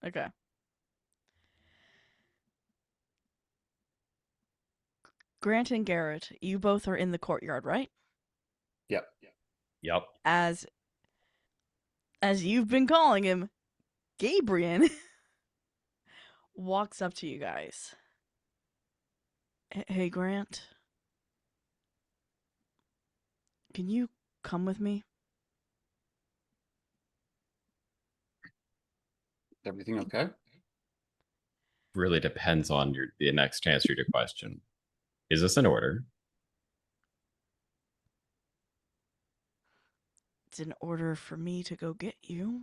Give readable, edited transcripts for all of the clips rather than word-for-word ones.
Okay. Grant and Garrett, you both are in the courtyard, right? Yep. Yep. As you've been calling him, Gabriel walks up to you guys. Hey, Grant, can you come with me? Everything okay? Really depends on the next answer to your question. Is this an order? It's an order for me to go get you.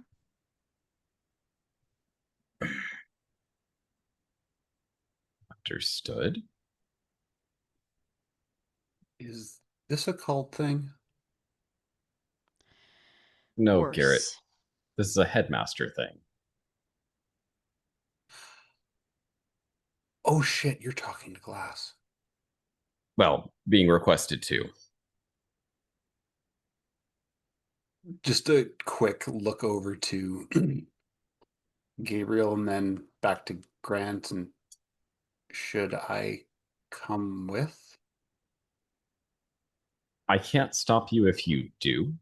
Understood. Is this a cult thing? No, Garrett. Worse. This is a headmaster thing. Oh shit, you're talking to Glass. Well, being requested to. Just a quick look over to Gabriel and then back to Grant. And should I come with? I can't stop you if you do.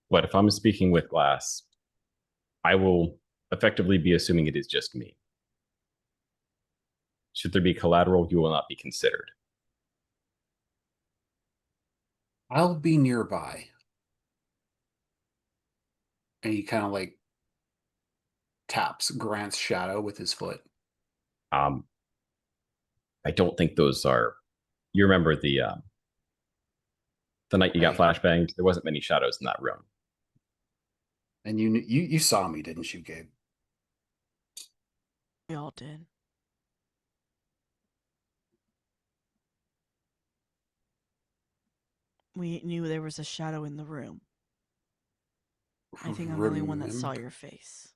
But if I'm speaking with Glass, I will effectively be assuming it is just me. Should there be collateral, you will not be considered. I'll be nearby. And he kind of like taps Grant's shadow with his foot. Um, I don't think those are. You remember the night you got I flashbanged? There wasn't many shadows in that room. and you saw me, didn't you, Gabe? We all did. We knew there was a shadow in the room. I think I'm the only one that saw Remember? your face.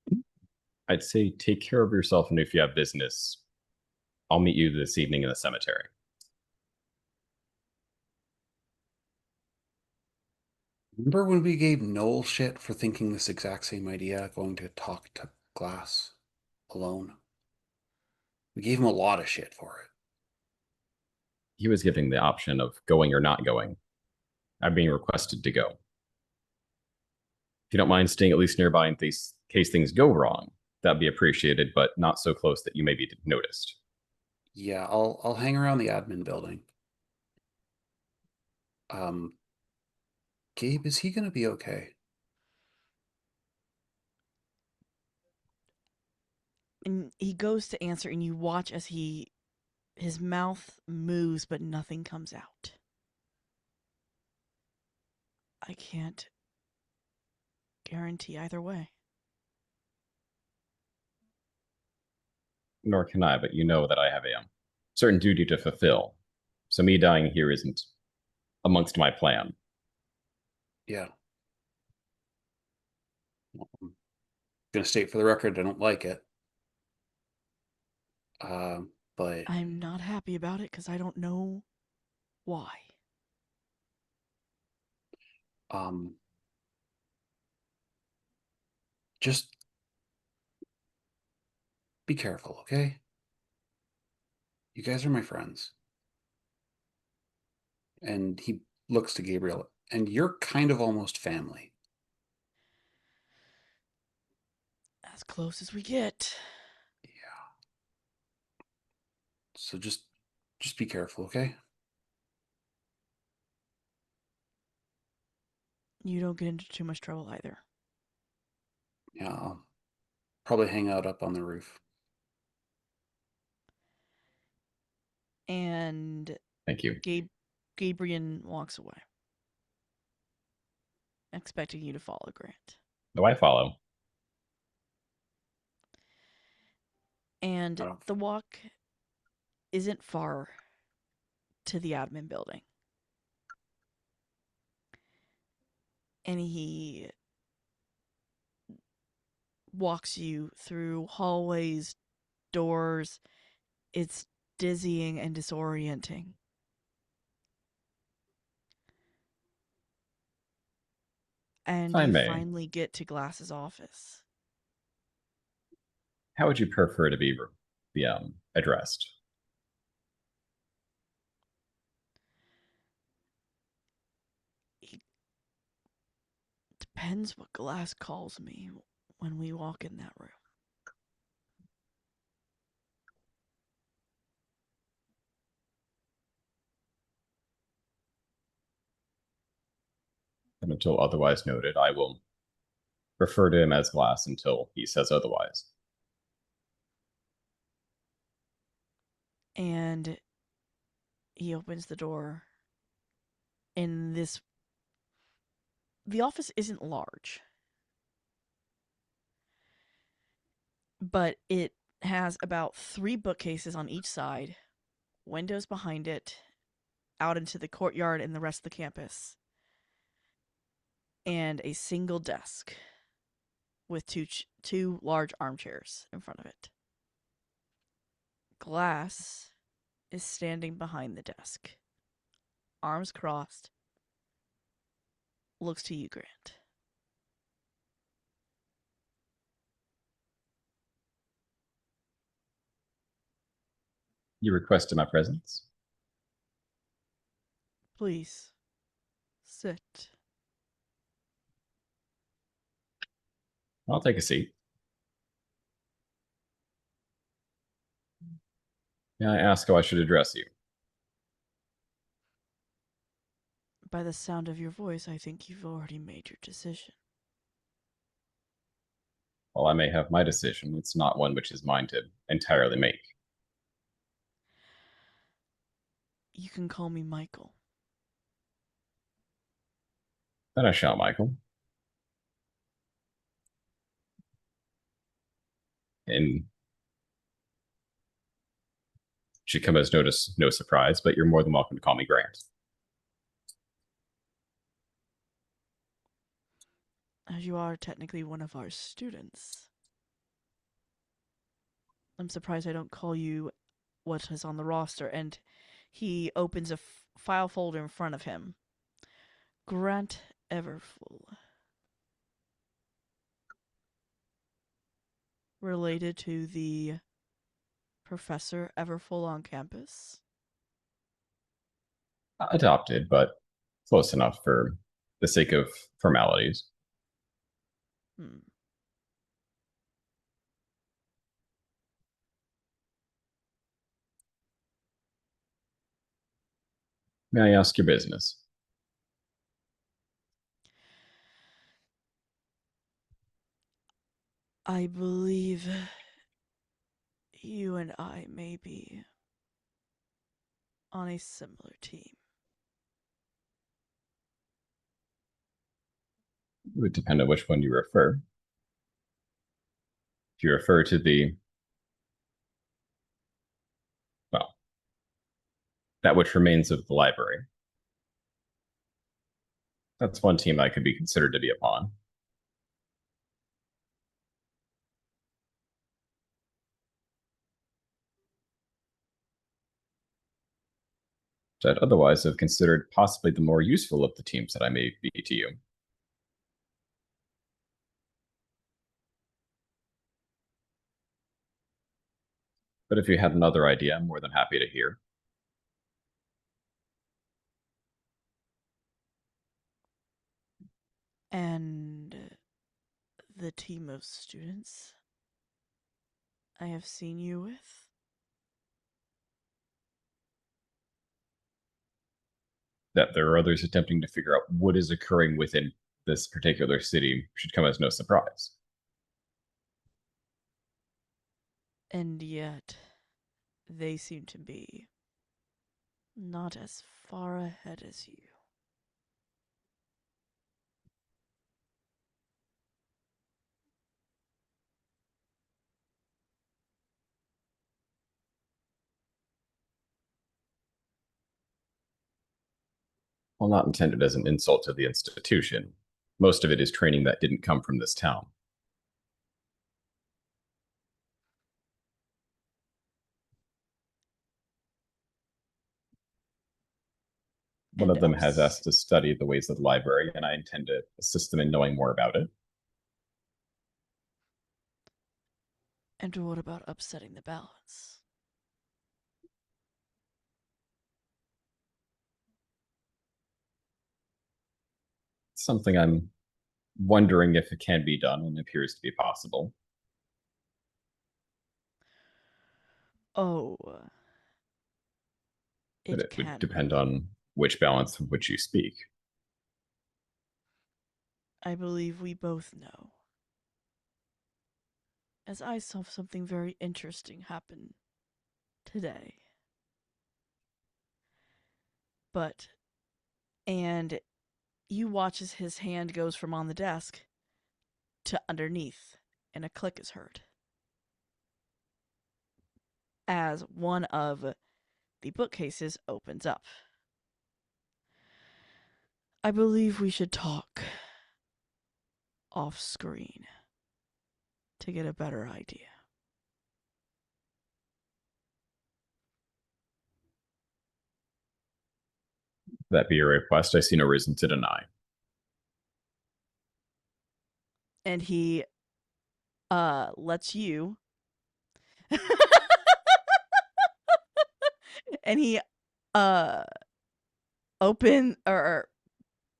I'd say take care of yourself, and if you have business, I'll meet you this evening in the cemetery. Remember when we gave Noel shit for thinking this exact same idea, going to talk to Glass alone? We gave him a lot of shit for it. He was giving the option of going or not going. I'm being requested to go. If you don't mind staying at least nearby in case things go wrong, that'd be appreciated, but not so close that you may be noticed. Yeah, I'll hang around the admin building. Gabe, is he gonna be okay? And he goes to answer, and you watch as his mouth moves, but nothing comes out. I can't guarantee either way. Nor can I, but you know that I have a certain duty to fulfill. So me dying here isn't amongst my plan. Yeah. I'm gonna state for the record, I don't like it. But I'm not happy about it because I don't know why. um, just be careful, okay? You guys are my friends. And he looks to Gabriel, and you're kind of almost family. As close as we get. Yeah. So just be careful, okay? You don't get into too much trouble either. Yeah, I'll probably hang out up on the roof. And Thank you. Gabriel walks away, expecting you to follow Grant. Though I follow. I And don't. the walk isn't far to the admin building. And he walks you through hallways, doors. It's dizzying and disorienting. If And I you may, finally get to Glass's office. How would you prefer to be addressed? It depends what Glass calls me when we walk in that room. And until otherwise noted, I will refer to him as Glass until he says otherwise. And he opens the door. In this, the office isn't large, but it has about 3 bookcases on each side, windows behind it, out into the courtyard and the rest of the campus, and a single desk with two large armchairs in front of it. Glass is standing behind the desk, arms crossed, looks to you, Grant. You requested my presence. Please, sit. I'll take a seat. May I ask how I should address you? By the sound of your voice, I think you've already made your decision. While I may have my decision, it's not one which is mine to entirely make. You can call me Michael. Then I shall, Michael. And should come as no surprise, but you're more than welcome to call me Grant. As you are technically one of our students. I'm surprised I don't call you what is on the roster. And he opens a file folder in front of him. Grant Everfull. Related to the Professor Everfull on campus? Adopted, but close enough for the sake of formalities. Hmm. May I ask your business? I believe you and I may be on a similar team. It would depend on which one you refer. If you refer to well, that which remains of the library, that's one team I could be considered to be upon. Which I'd otherwise have considered possibly the more useful of the teams that I may be to you. But if you had another idea, I'm more than happy to hear. And the team of students I have seen you with? That there are others attempting to figure out what is occurring within this particular city should come as no surprise. And yet, they seem to be not as far ahead as you. While not intended as an insult to the institution, most of it is training that didn't come from this town. One And of them has else. asked to study the ways of the library, and I intend to assist them in knowing more about it. And what about upsetting the balance? Something I'm wondering if it can be done and appears to be possible. Oh, But it it would can depend be. on which balance of which you speak. I believe we both know. As I saw something very interesting happen today. But, and you watch as his hand goes from on the desk to underneath, and a click is heard. As one of the bookcases opens up. I believe we should talk off screen to get a better idea. That be your request. I see no reason to deny. And he lets you and he uh open or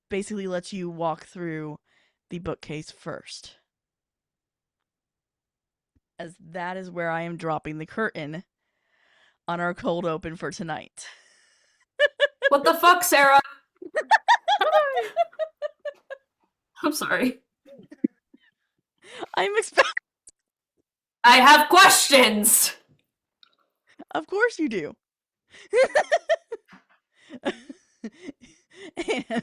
basically lets you walk through the bookcase first. As that is where I am dropping the curtain on our cold open for tonight. What the fuck, Sarah? I'm sorry. I'm expecting. I have questions. Of course you do. And,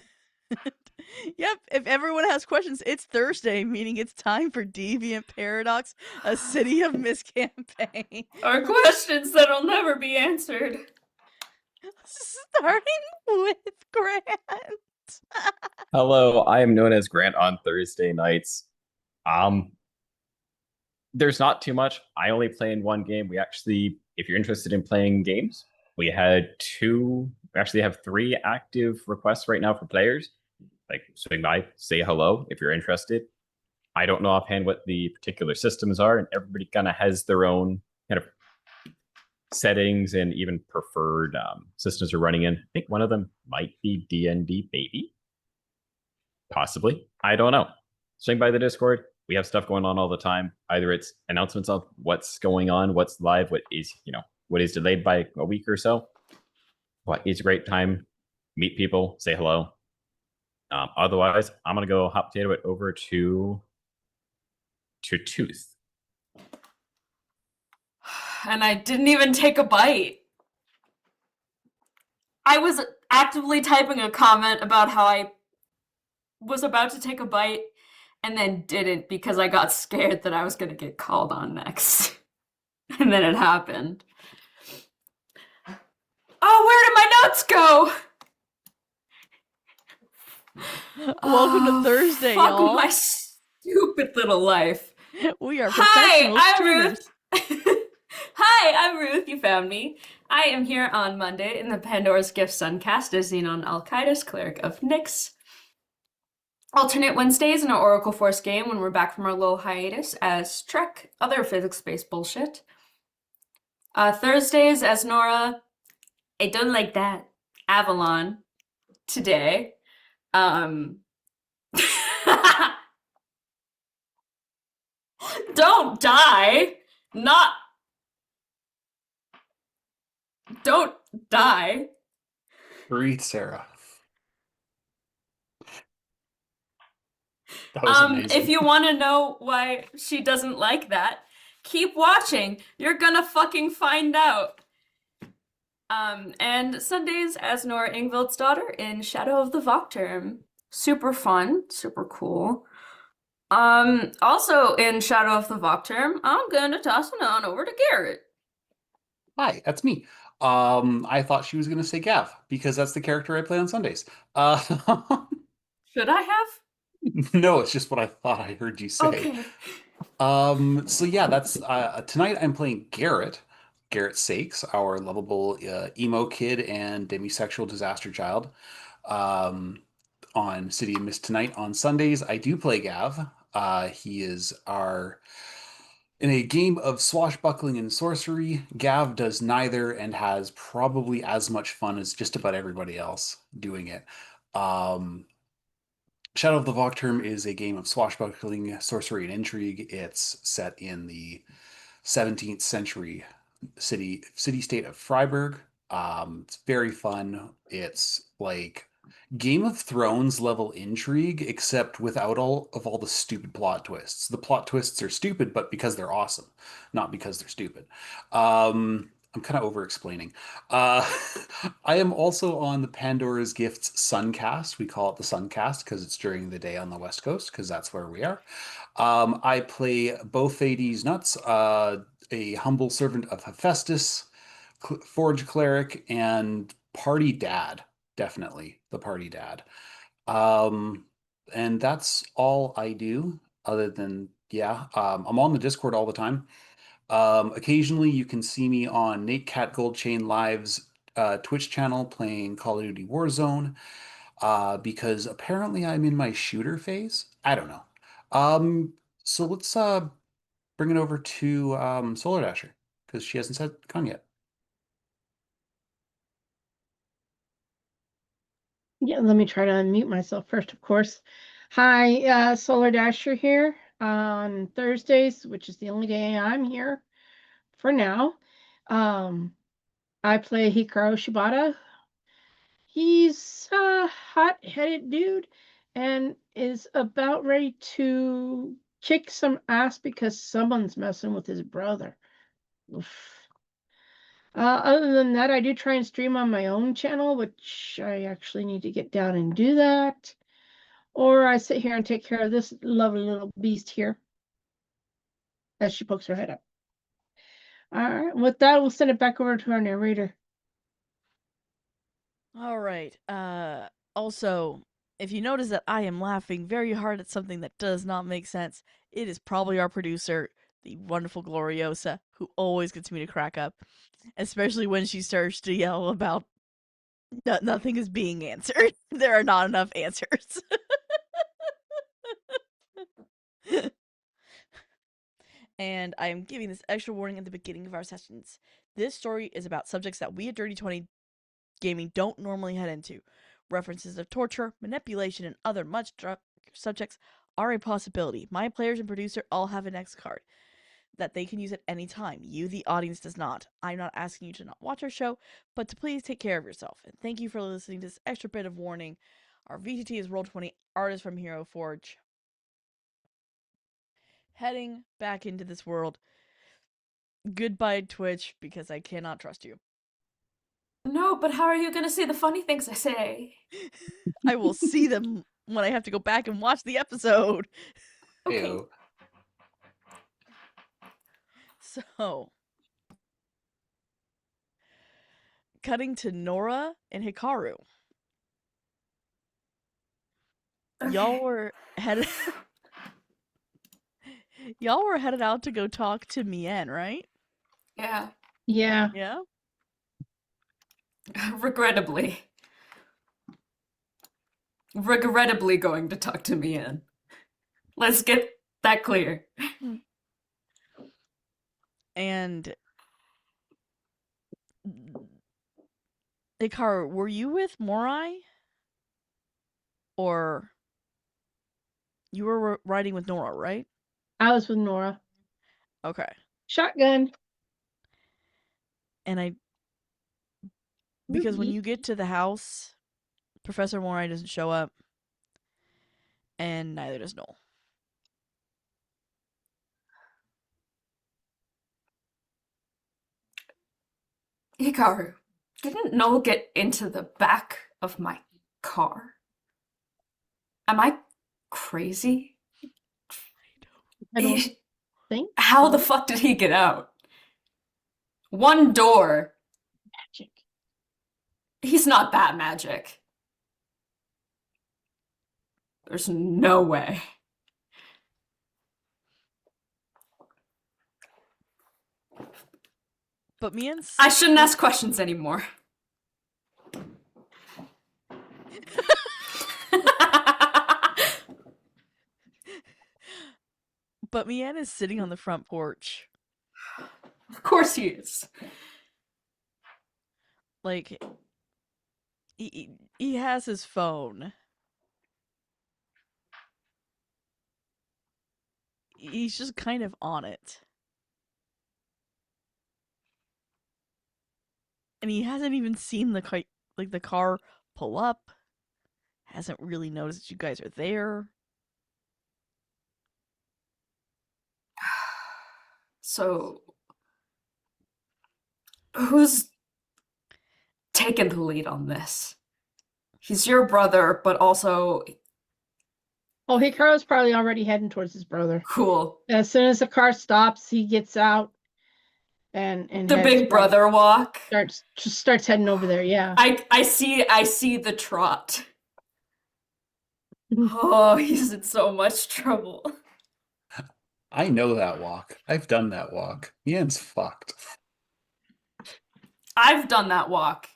yep, if everyone has questions, it's Thursday, meaning it's time for Deviant Paradox, a City of Mist campaign. Are questions that'll never be answered. Starting with Grant. Hello, I am known as Grant on Thursday nights. There's not too much. I only play in one game. We actually, if you're interested in playing games, we actually have 3 active requests right now for players. Like, swing by, say hello if you're interested. I don't know offhand what the particular systems are, and everybody kind of has their own kind of settings and even preferred systems are running in. I think one of them might be D&D Baby. Possibly. I don't know. Swing by the Discord. We have stuff going on all the time. Either it's announcements of what's going on, what's live, what is delayed by a week or so. But it's a great time. Meet people, say hello. Otherwise, I'm gonna go hot potato it over to Tooth. And I didn't even take a bite. I was actively typing a comment about how I was about to take a bite and then didn't because I got scared that I was going to get called on next. And then it happened. Oh, where did my notes go? Welcome to Thursday, fuck y'all. my stupid little life. We are Hi, professional I'm streamers. Ruth. Hi, I'm Ruth. You found me. I am here on Monday in the Pandora's Gift Suncast as Xenon Al-Qaeda's Cleric of Nyx. Alternate Wednesdays in our Oracle Force game when we're back from our little hiatus as Trek, other physics-based bullshit. Thursdays as Nora, I don't like that, Avalon, today. Don't die! Don't die. Breathe, Sarah. That was amazing. If you want to know why she doesn't like that, keep watching. You're gonna fucking find out. And Sundays as Nora Ingvild's daughter in Shadow of the Vocterm. Super fun, super cool. Also in Shadow of the Vocterm, I'm gonna toss it on over to Garrett. Hi, that's me. I thought she was going to say Gav because that's the character I play on Sundays. Should I have? No, it's just what I thought I heard you say. Okay. So yeah, that's tonight I'm playing Garrett. Garrett Sakes, our lovable emo kid and demisexual disaster child. On City of Mist tonight on Sundays, I do play Gav. He is our In a game of swashbuckling and sorcery, Gav does neither and has probably as much fun as just about everybody else doing it. Um, Shadow of the Vocturm is a game of swashbuckling, sorcery, and intrigue. It's set in the 17th century city state of Freiburg. It's very fun. It's like Game of Thrones level intrigue, except without all the stupid plot twists. The plot twists are stupid, but because they're awesome, not because they're stupid. I'm kind of over explaining. Uh, I am also on the Pandora's Gifts Suncast. We call it the Suncast because it's during the day on the West Coast, because that's where we are. I play both Thades Nuts, a humble servant of Hephaestus, Forge Cleric, and Party Dad. Definitely the Party Dad. Um, and that's all I do, other than, yeah, I'm on the Discord all the time. Occasionally, you can see me on Nate Cat Goldchain Live's Twitch channel playing Call of Duty Warzone, because apparently I'm in my shooter phase. I don't know. Um, so let's bring it over to Solar Dasher because she hasn't said gone yet. Yeah, let me try to unmute myself first, of course. Hi, Solar Dasher here on Thursdays, which is the only day I'm here for now. I play Hikaru Shibata. He's a hot-headed dude and is about ready to kick some ass because someone's messing with his brother. Oof. Other than that, I do try and stream on my own channel, which I actually need to get down and do that. Or I sit here and take care of this lovely little beast here as she pokes her head up. All right, with that, we'll send it back over to our narrator. All right. Also, if you notice that I am laughing very hard at something that does not make sense, it is probably our producer, the wonderful Gloriosa, who always gets me to crack up, especially when she starts to yell about nothing is being answered. There are not enough answers. And I am giving this extra warning at the beginning of our sessions. This story is about subjects that we at Dirty 20 Gaming don't normally head into. References of torture, manipulation, and other much dark subjects are a possibility. My players and producer all have an X card that they can use at any time. You, the audience, does not. I'm not asking you to not watch our show, but to please take care of yourself. And thank you for listening to this extra bit of warning. Our VTT is Roll20 artist from Hero Forge. Heading back into this world. Goodbye, Twitch, because I cannot trust you. No, but how are you gonna see the funny things I say? I will see them when I have to go back and watch the episode. Okay. Ew. So, cutting to Nora and Hikaru. Y'all Okay. were headed Y'all were headed out to go talk to Mien, right? Yeah. Yeah. Yeah? Regrettably. Regrettably going to talk to Mian. Let's get that clear. And Hikaru, were you with Morai? Or you were riding with Nora, right? I was with Nora. Okay. Shotgun. And because when you get to the house, Professor Morai doesn't show up, and neither does Noel. Hikaru, didn't Noel get into the back of my car? Am I crazy? I don't think How so. the fuck did he get out? One door. Magic. He's not that magic. There's no way. But Mien's I shouldn't ask questions anymore. But Mian is sitting on the front porch. Of course he is. Like, he has his phone. He's just kind of on it. And he hasn't even seen the car pull up. Hasn't really noticed that you guys are there. So, who's taking the lead on this? He's your brother, but also Oh, Hikaru's probably already heading towards his brother. cool. As soon as the car stops, he gets out and The heads big right- brother walk. starts heading over there. Yeah. I see the trot. Oh, he's in so much trouble. I know that walk. I've done that walk. Ian's fucked. I've done that walk.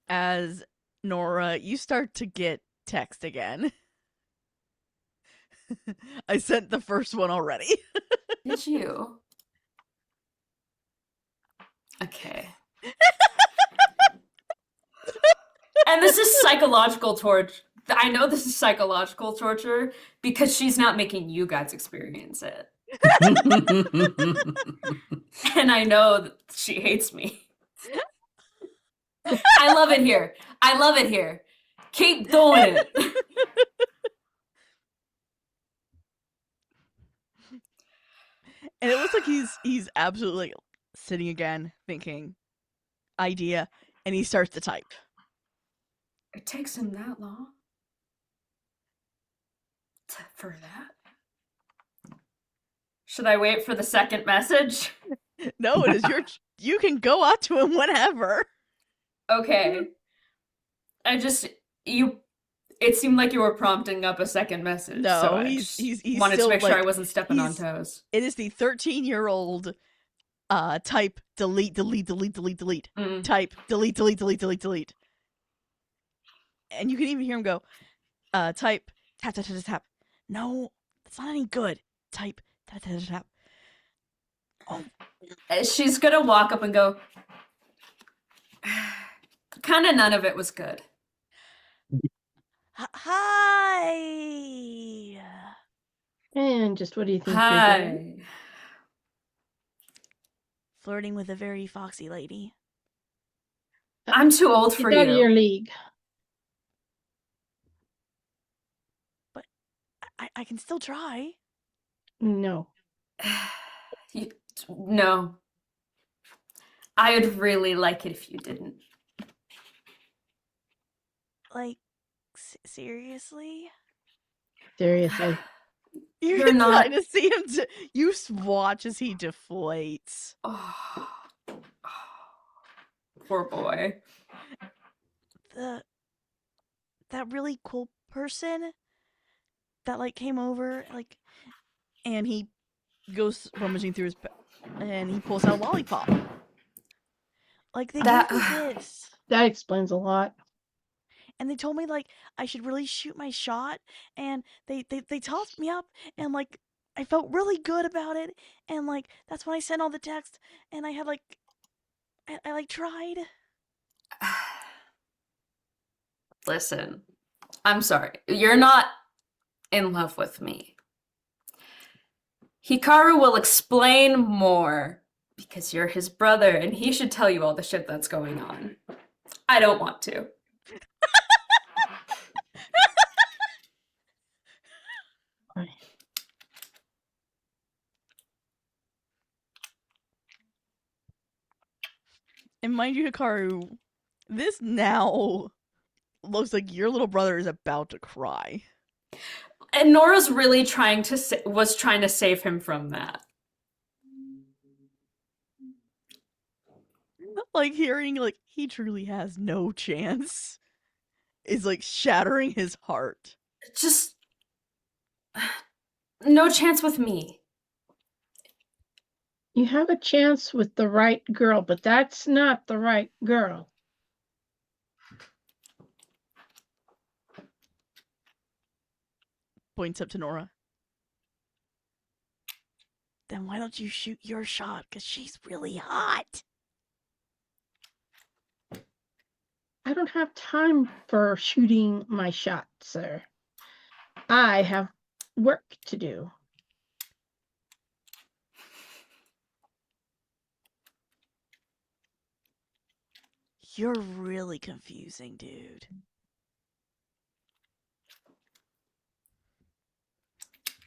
As Nora, you start to get text again. I sent the first one already. Did you? Okay. And this is psychological torture. I know this is psychological torture because she's not making you guys experience it. And I know that she hates me. I love it here. I love it here. Keep doing it. And it looks like he's absolutely like sitting again, thinking, idea, and he starts to type. It takes him that long? For that? Should I wait for the second message? No, it is you can go out to him whenever. Okay. It seemed like you were prompting up a second message. No, so he's wanted still to make sure I like, wasn't stepping on he's- toes. It is the 13-year-old type delete. Mm. Type delete. And you can even hear him go, type tap tap tap tap. No, that's not any good. Type tap tap tap tap. Oh, She's gonna walk up and go, kind of none of it was good. hi. And just what do you think you're doing? Hi. Flirting with a very foxy lady. I'm too old for Get out of your you. league. I can still try. No. No. I would really like it if you didn't. Like, seriously? Seriously. You You're can not- kind of see him. You watch as he deflates. Oh. Poor boy. That really cool person that like came over, like, and he goes rummaging through his and he pulls out a lollipop. Like, they That- gave me this, That explains a lot. and they told me like I should really shoot my shot, and they tossed me up, and like I felt really good about it, and like that's when I sent all the text, and I had like I like tried. Listen, I'm sorry. You're not in love with me. Hikaru will explain more because you're his brother and he should tell you all the shit that's going on. I don't want to. And mind you, Hikaru, this now looks like your little brother is about to cry. And Nora's really was trying to save him from that. Like, hearing like he truly has no chance is like shattering his heart. Just no chance with me. You have a chance with the right girl, but that's not the right girl. points up to Nora. Then why don't you shoot your shot? Because she's really hot. I don't have time for shooting my shot, sir. I have work to do. You're really confusing, dude.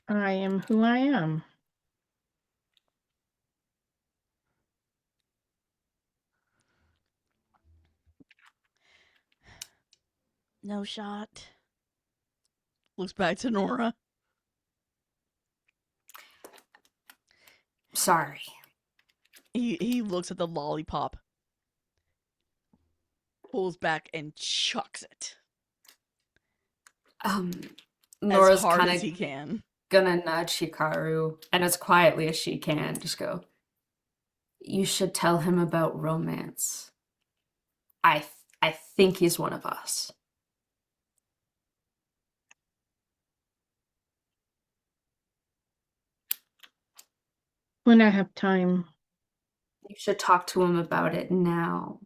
I am who I am. No shot. Looks back to Nora. Sorry. He looks at the lollipop, pulls back and chucks it Nora's as hard kind as of he can. gonna nudge Hikaru, and as quietly as she can, just go, "You should tell him about romance. I think he's one of us." When I have time. You should talk to him about it now,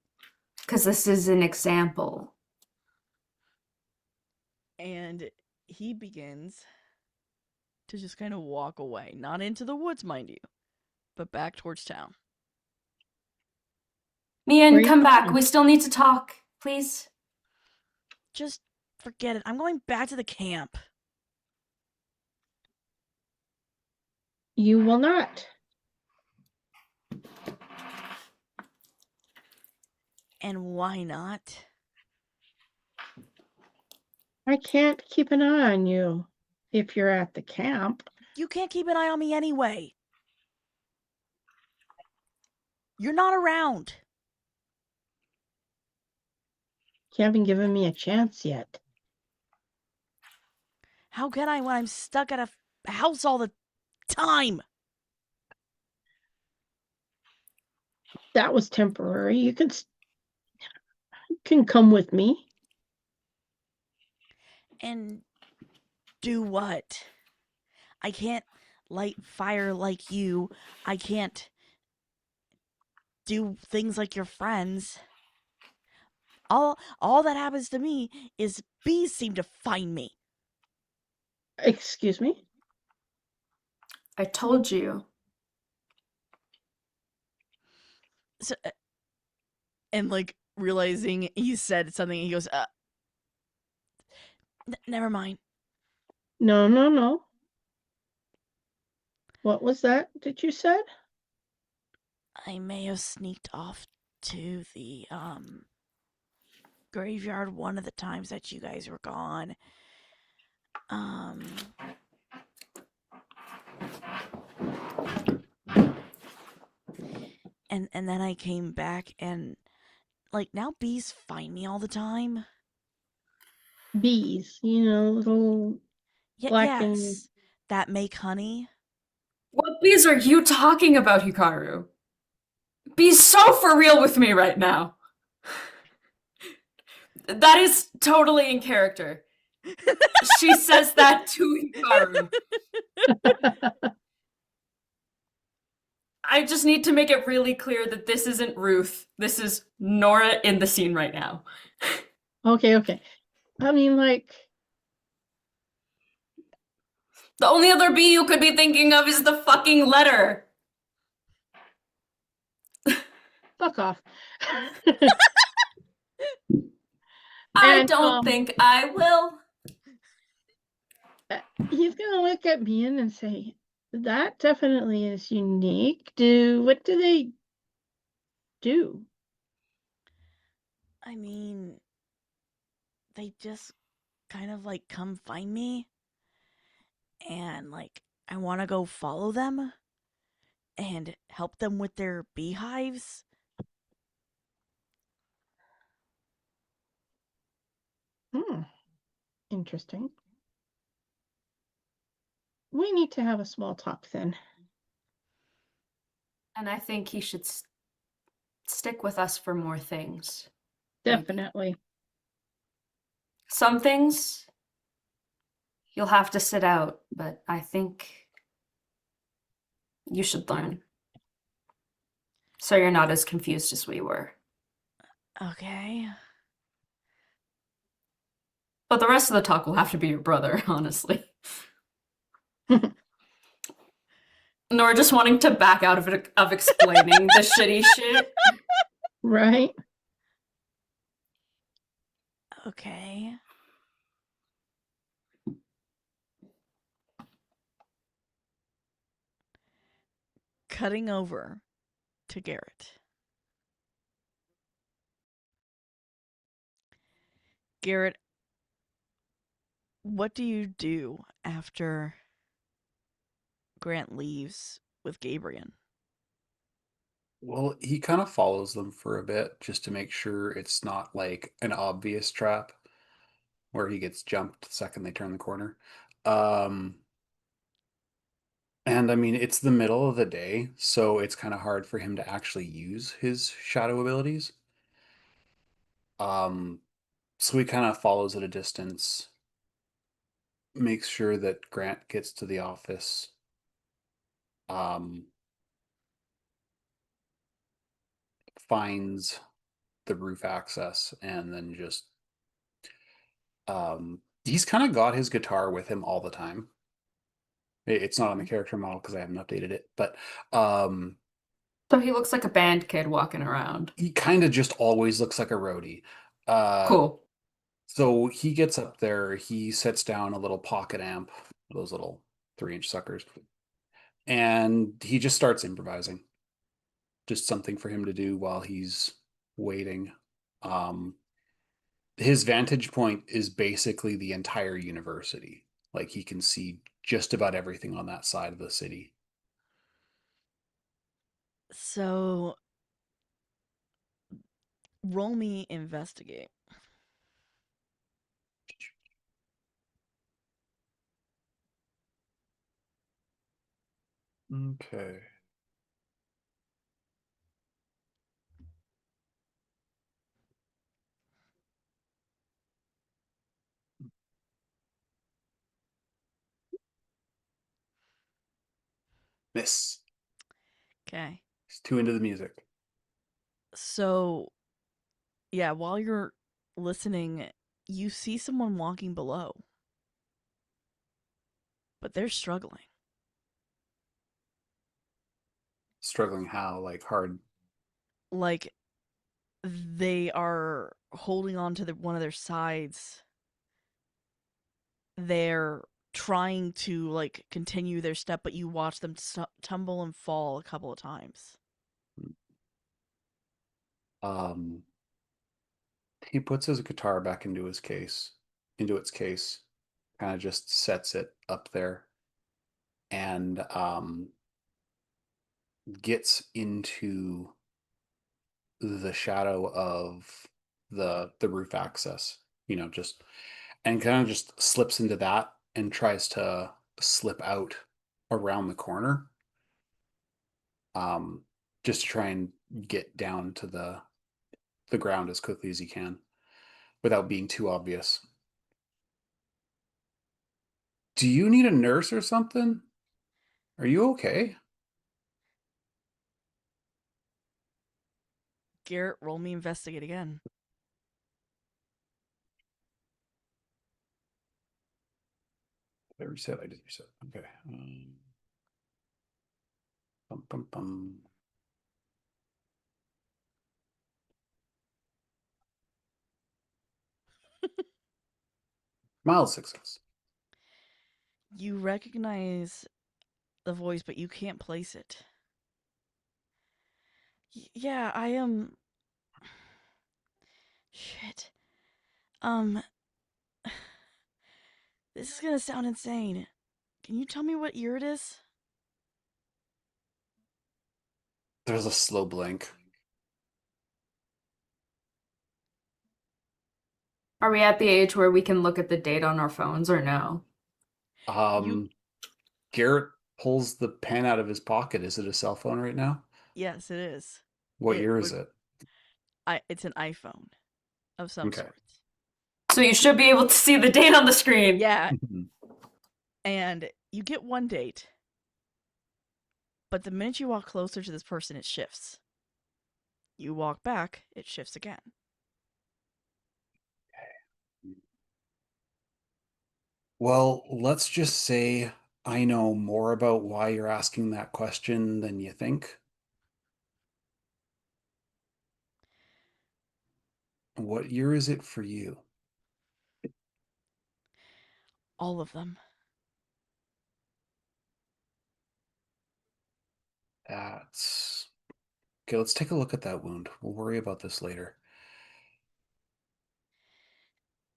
because this is an example. And he begins to just kind of walk away. Not into the woods, mind you, but back towards town. Where Mian, you come back. going? We still need to talk, please. Just forget it. I'm going back to the camp. You will not. And why not? I can't keep an eye on you if you're at the camp. You can't keep an eye on me anyway. You're not around. You haven't given me a chance yet. How can I when I'm stuck at a house all the time? That was temporary. You can come with me. And do what? I can't light fire like you. I can't do things like your friends. All that happens to me is bees seem to find me. Excuse me? I told you. So, and like realizing he said something, he goes, never mind. No. What was that you said? I may have sneaked off to the graveyard one of the times that you guys were gone. And then I came back and like now bees find me all the time. Bees, little black and Yes, that make honey. What bees are you talking about, Hikaru? Be so for real with me right now. That is totally in character. She says that to Hikaru. I just need to make it really clear that this isn't Ruth. This is Nora in the scene right now. Okay. I mean, like, The only other bee you could be thinking of is the fucking letter. fuck off. I And, don't think I will. he's gonna look at me and say, that definitely is unique. What do they do? I mean, they just kind of like come find me. And like, I want to go follow them and help them with their beehives. Interesting. We need to have a small talk then. And I think he should stick with us for more things. Like, Definitely. some things You'll have to sit out, but I think you should learn. So you're not as confused as we were. Okay. But the rest of the talk will have to be your brother, honestly. Nor just wanting to back out of explaining the shitty shit. Right? Okay. Cutting over to Garrett. Garrett, what do you do after Grant leaves with Gabriel? Well, he kind of follows them for a bit just to make sure it's not like an obvious trap where he gets jumped the second they turn the corner. Um, and I mean, it's the middle of the day, so it's kind of hard for him to actually use his shadow abilities. Um, so he kind of follows at a distance, makes sure that Grant gets to the office. Um, finds the roof access and then just he's kind of got his guitar with him all the time. It's not on the character model because I haven't updated it, but um So he looks like a band kid walking around. he kind of just always looks like a roadie. Cool. So he gets up there, he sets down a little pocket amp, those little 3-inch suckers, and he just starts improvising. Just something for him to do while he's waiting. Um, his vantage point is basically the entire university. Like he can see just about everything on that side of the city. So, roll me investigate. Okay. Miss. Okay. He's too into the music. So, yeah, while you're listening, you see someone walking below, but they're struggling. Struggling how? Like hard. Like they are holding on to one of their sides. They're trying to like continue their step, but you watch them tumble and fall a couple of times. Um, he puts his guitar back into its case, kind of just sets it up there, and gets into the shadow of the roof access. Just and kind of just slips into that and tries to slip out around the corner, um, just to try and get down to the ground as quickly as he can without being too obvious. Do you need a nurse or something? Are you okay? Garrett, roll me investigate again. I reset. I did reset. Okay. Bum, bum, bum. Mild success. You recognize the voice, but you can't place it. Yeah, I am. Shit. Um, this is gonna sound insane. Can you tell me what year it is? There's a slow blink. Are we at the age where we can look at the date on our phones or no? You. Garrett pulls the pen out of his pocket. Is it a cell phone right now? Yes, it is. What It year is would. it? It's an iPhone of some Okay. sorts. So you should be able to see the date on the screen. Yeah, And you get one date, but the minute you walk closer to this person, it shifts. You walk back, it shifts again. Well, let's just say I know more about why you're asking that question than you think. What year is it for you? All of them. That's okay. Let's take a look at that wound. We'll worry about this later.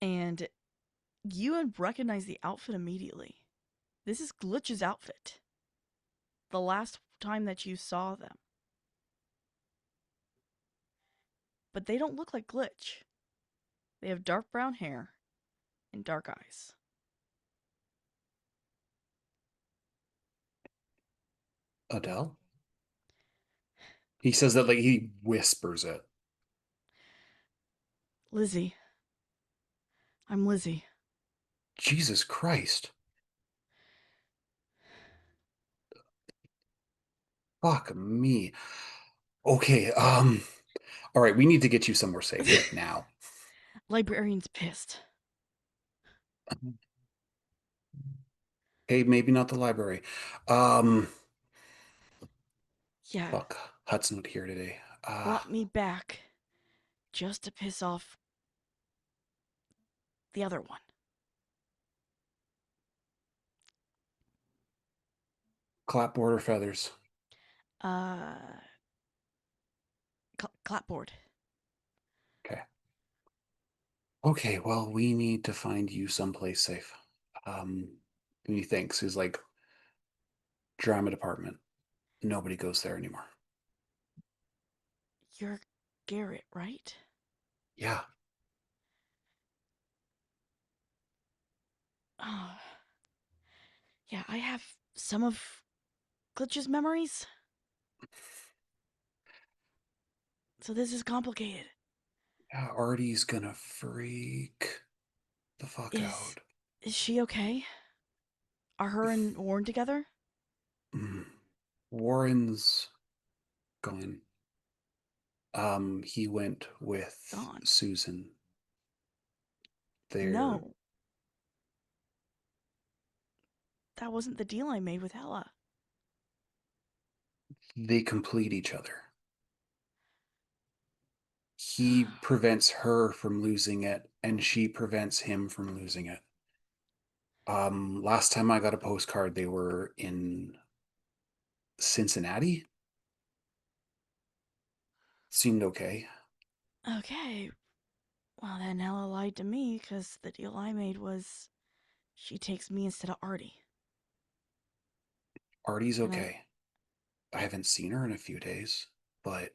And you would recognize the outfit immediately. This is Glitch's outfit. The last time that you saw them. But they don't look like Glitch. They have dark brown hair and dark eyes. Adele? He says that like he whispers it. Lizzie. I'm Lizzie. Jesus Christ. Fuck me. Okay, all right, we need to get you somewhere safe, like now. Librarian's pissed. Hey, maybe not the library. Um, Yeah, fuck. Hudson not here today. brought me back just to piss off the other one. Clapboard or feathers? Uh, clapboard. Okay. Okay, well, we need to find you someplace safe. And he thinks he's like drama department. Nobody goes there anymore. You're Garrett, right? Yeah. Oh, yeah, I have some of Glitch's memories. So this is complicated. Yeah, Artie's gonna freak the fuck Is out. is she okay? Are her and Warren together? Mm. Warren's gone. He went with Gone. Susan. They're No, that wasn't the deal I made with Ella. they complete each other. He prevents her from losing it, and she prevents him from losing it. Last time I got a postcard, they were in Cincinnati. Seemed okay. Okay, well then Ella lied to me because the deal I made was she takes me instead of Artie. Artie's And I okay. I haven't seen her in a few days, but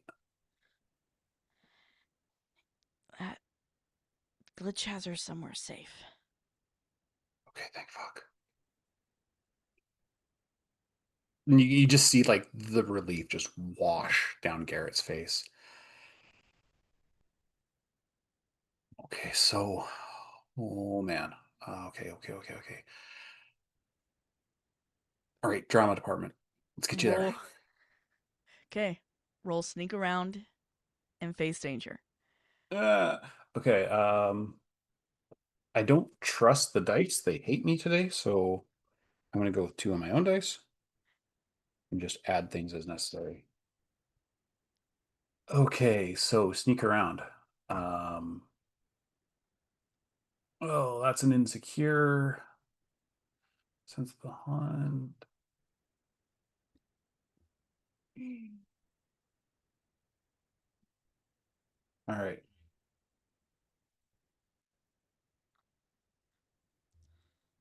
that Glitch has her somewhere safe. okay, thank fuck. And you just see like the relief just wash down Garrett's face. Okay, so, oh man. Okay. All right, drama department. Let's get you there. Roll. Okay, roll sneak around and face danger. Uh, okay, I don't trust the dice. They hate me today, so I'm gonna go with two on my own dice and just add things as necessary. Okay, so sneak around. Um, oh, that's an insecure. Sense behind. All right.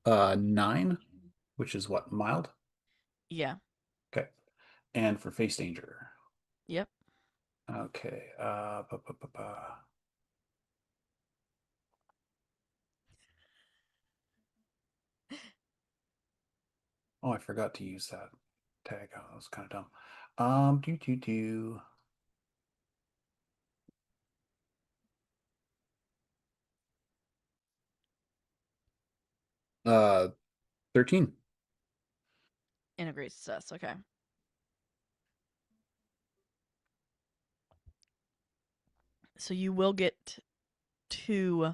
Nine, which is what, mild? Yeah. Okay. And for face danger. Yep. Okay. Oh, I forgot to use that tag. Oh, that was kind of dumb. Do. 13. Integrate success. Okay. So you will get to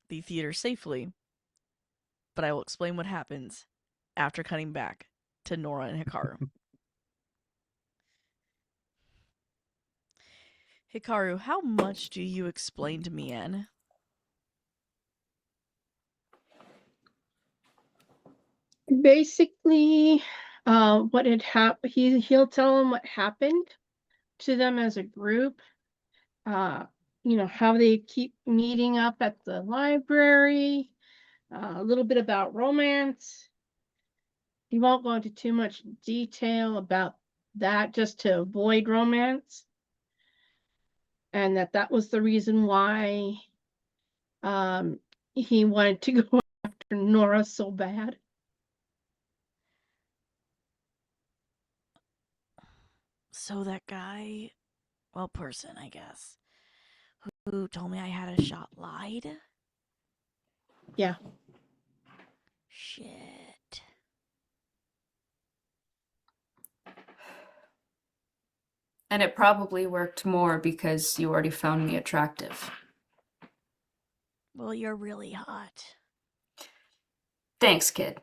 the theater safely, but I will explain what happens after cutting back to Nora and Hikaru. Hikaru, how much do you explain to Mien? Basically, what had happened, he'll tell them what happened to them as a group. How they keep meeting up at the library, a little bit about romance. He won't go into too much detail about that just to avoid romance. And that was the reason why he wanted to go after Nora so bad. So that guy, well, person, I guess, who told me I had a shot lied? Yeah. Shit. And it probably worked more because you already found me attractive. Well, you're really hot. Thanks, kid.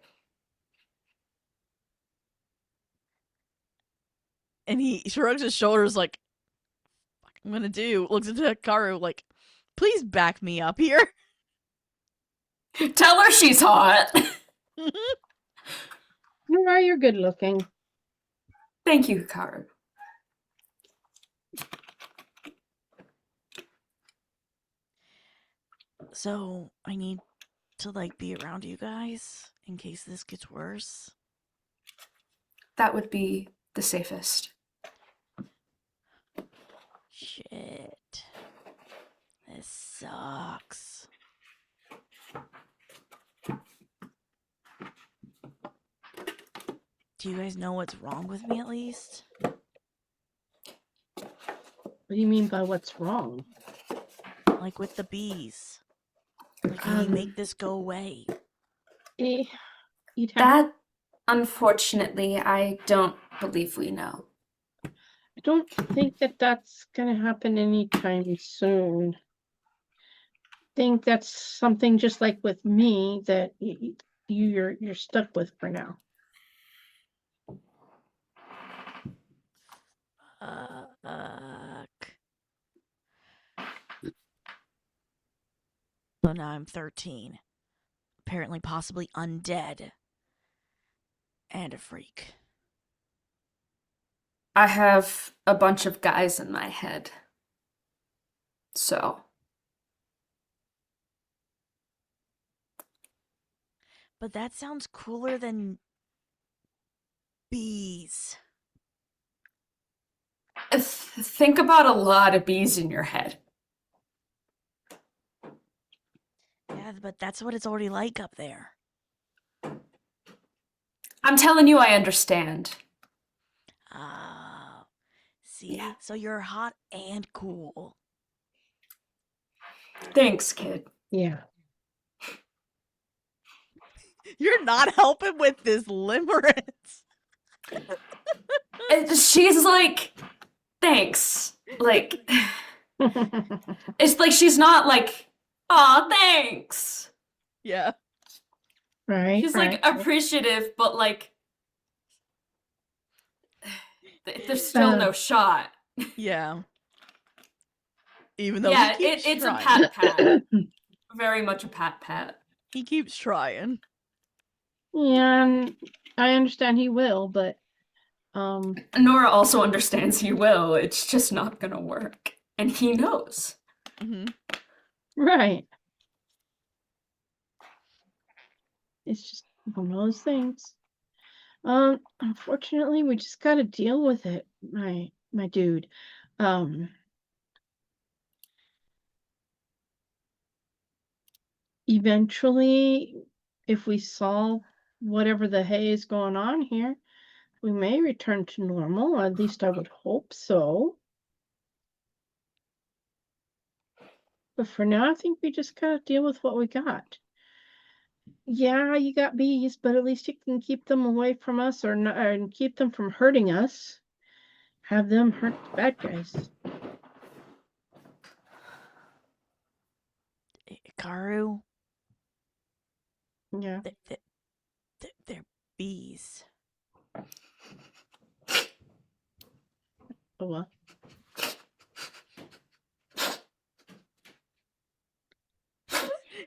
And he shrugs his shoulders like, fuck, I'm gonna do. Looks at Hikaru like, please back me up here. Tell her she's hot. Nora, you're good looking. Thank you, Hikaru. So, I need to, be around you guys in case this gets worse. That would be the safest. Shit. This sucks. Do you guys know what's wrong with me at least? What do you mean by what's wrong? Like with the bees. Like, can you make this go away? You'd have That, unfortunately, I don't believe we know. I don't think that's going to happen anytime soon. I think that's something just like with me that you're stuck with for now. Fuck. So now I'm 13. Apparently, possibly undead. And a freak. I have a bunch of guys in my head. So. But that sounds cooler than bees. Think about a lot of bees in your head. Yeah, but that's what it's already like up there. I'm telling you, I understand. Oh. See? Yeah. So you're hot and cool. Thanks, kid. Yeah. You're not helping with this limerence. She's like, thanks. Like, it's like she's not like, aw, thanks. Yeah. Right. She's right. like appreciative, but like, there's still no shot. Yeah. Even though Yeah, he keeps it's trying. a pat. Very much a pat. He keeps trying. Yeah, and I understand he will, but Nora also understands he will. It's just not gonna work, and he knows. Mm-hmm. right. It's just one of those things. Unfortunately, we just got to deal with it, my dude. Eventually, if we solve whatever the hay is going on here, we may return to normal. At least I would hope so. But for now, I think we just gotta deal with what we got. Yeah, you got bees, but at least you can keep them away from us or not, and keep them from hurting us. Have them hurt the bad guys. Karu, Yeah. they're bees. Oh well.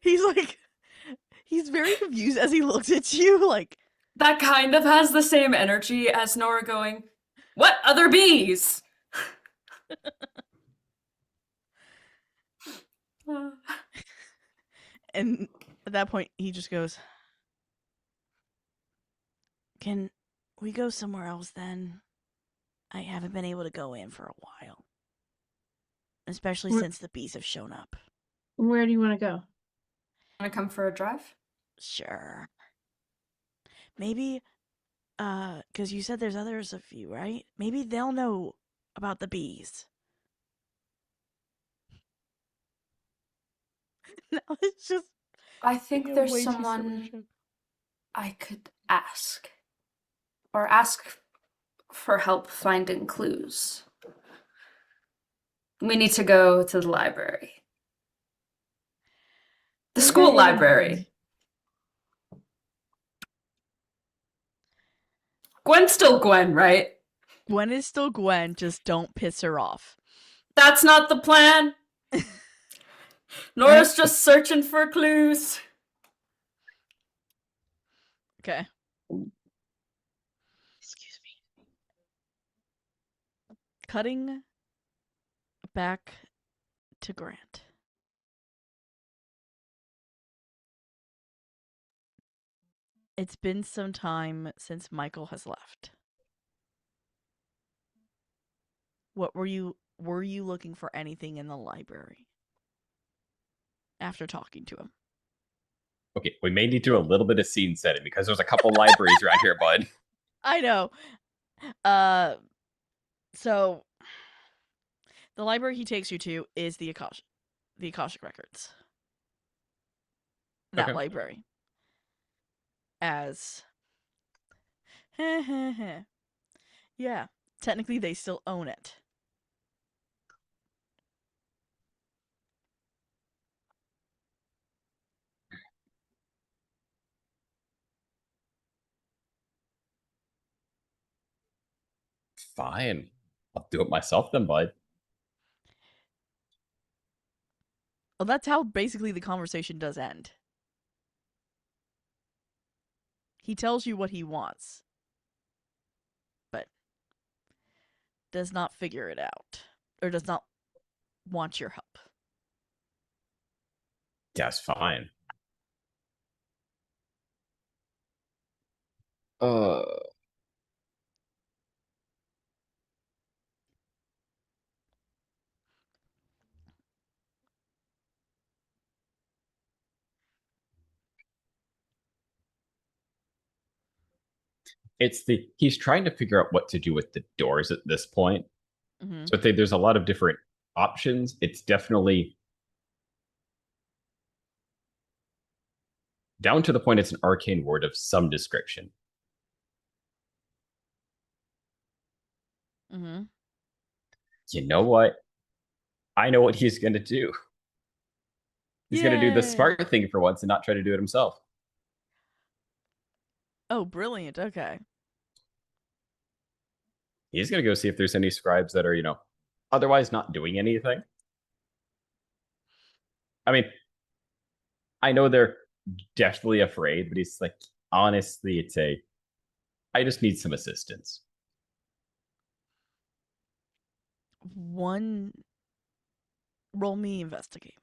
He's like, he's very confused as he looks at you, like, That kind of has the same energy as Nora going, "What other bees?" and at that point, he just goes, "Can we go somewhere else then? I haven't been able to go in for a while, especially Where, since the bees have shown up." where do you want to go? Wanna come for a drive? Sure. Maybe, because you said there's others of you, right? Maybe they'll know about the bees. No, it's just I like think a there's way too silly someone joke. I could ask. Or ask for help finding clues. We need to go to the library. The We're school headed in the library. Gwen's still Gwen, right? Gwen is still Gwen, just don't piss her off. That's not the plan. Nora's just searching for clues. Okay. Excuse me. Cutting back to Grant. It's been some time since Michael has left. What were you looking for anything in the library after talking to him? Okay, we may need to do a little bit of scene setting because there's a couple libraries around here, bud. I know. So the library he takes you to is the Akashic Records. That Okay. library. As yeah, technically they still own it. Fine. I'll do it myself then, bud. Well, that's how basically the conversation does end. He tells you what he wants, but does not figure it out, or does not want your help. That's fine. Uh, he's trying to figure out what to do with the doors at this point. Mm-hmm. So I think there's a lot of different options. It's definitely down to the point it's an arcane word of some description. Mm-hmm. You know what? I know what he's going to do. He's going to do the Yay! smart thing for once and not try to do it himself. Oh, brilliant. Okay. He's going to go see if there's any scribes that are, otherwise not doing anything. I mean, I know they're definitely afraid, but he's like, honestly, I just need some assistance. One. Roll me investigate.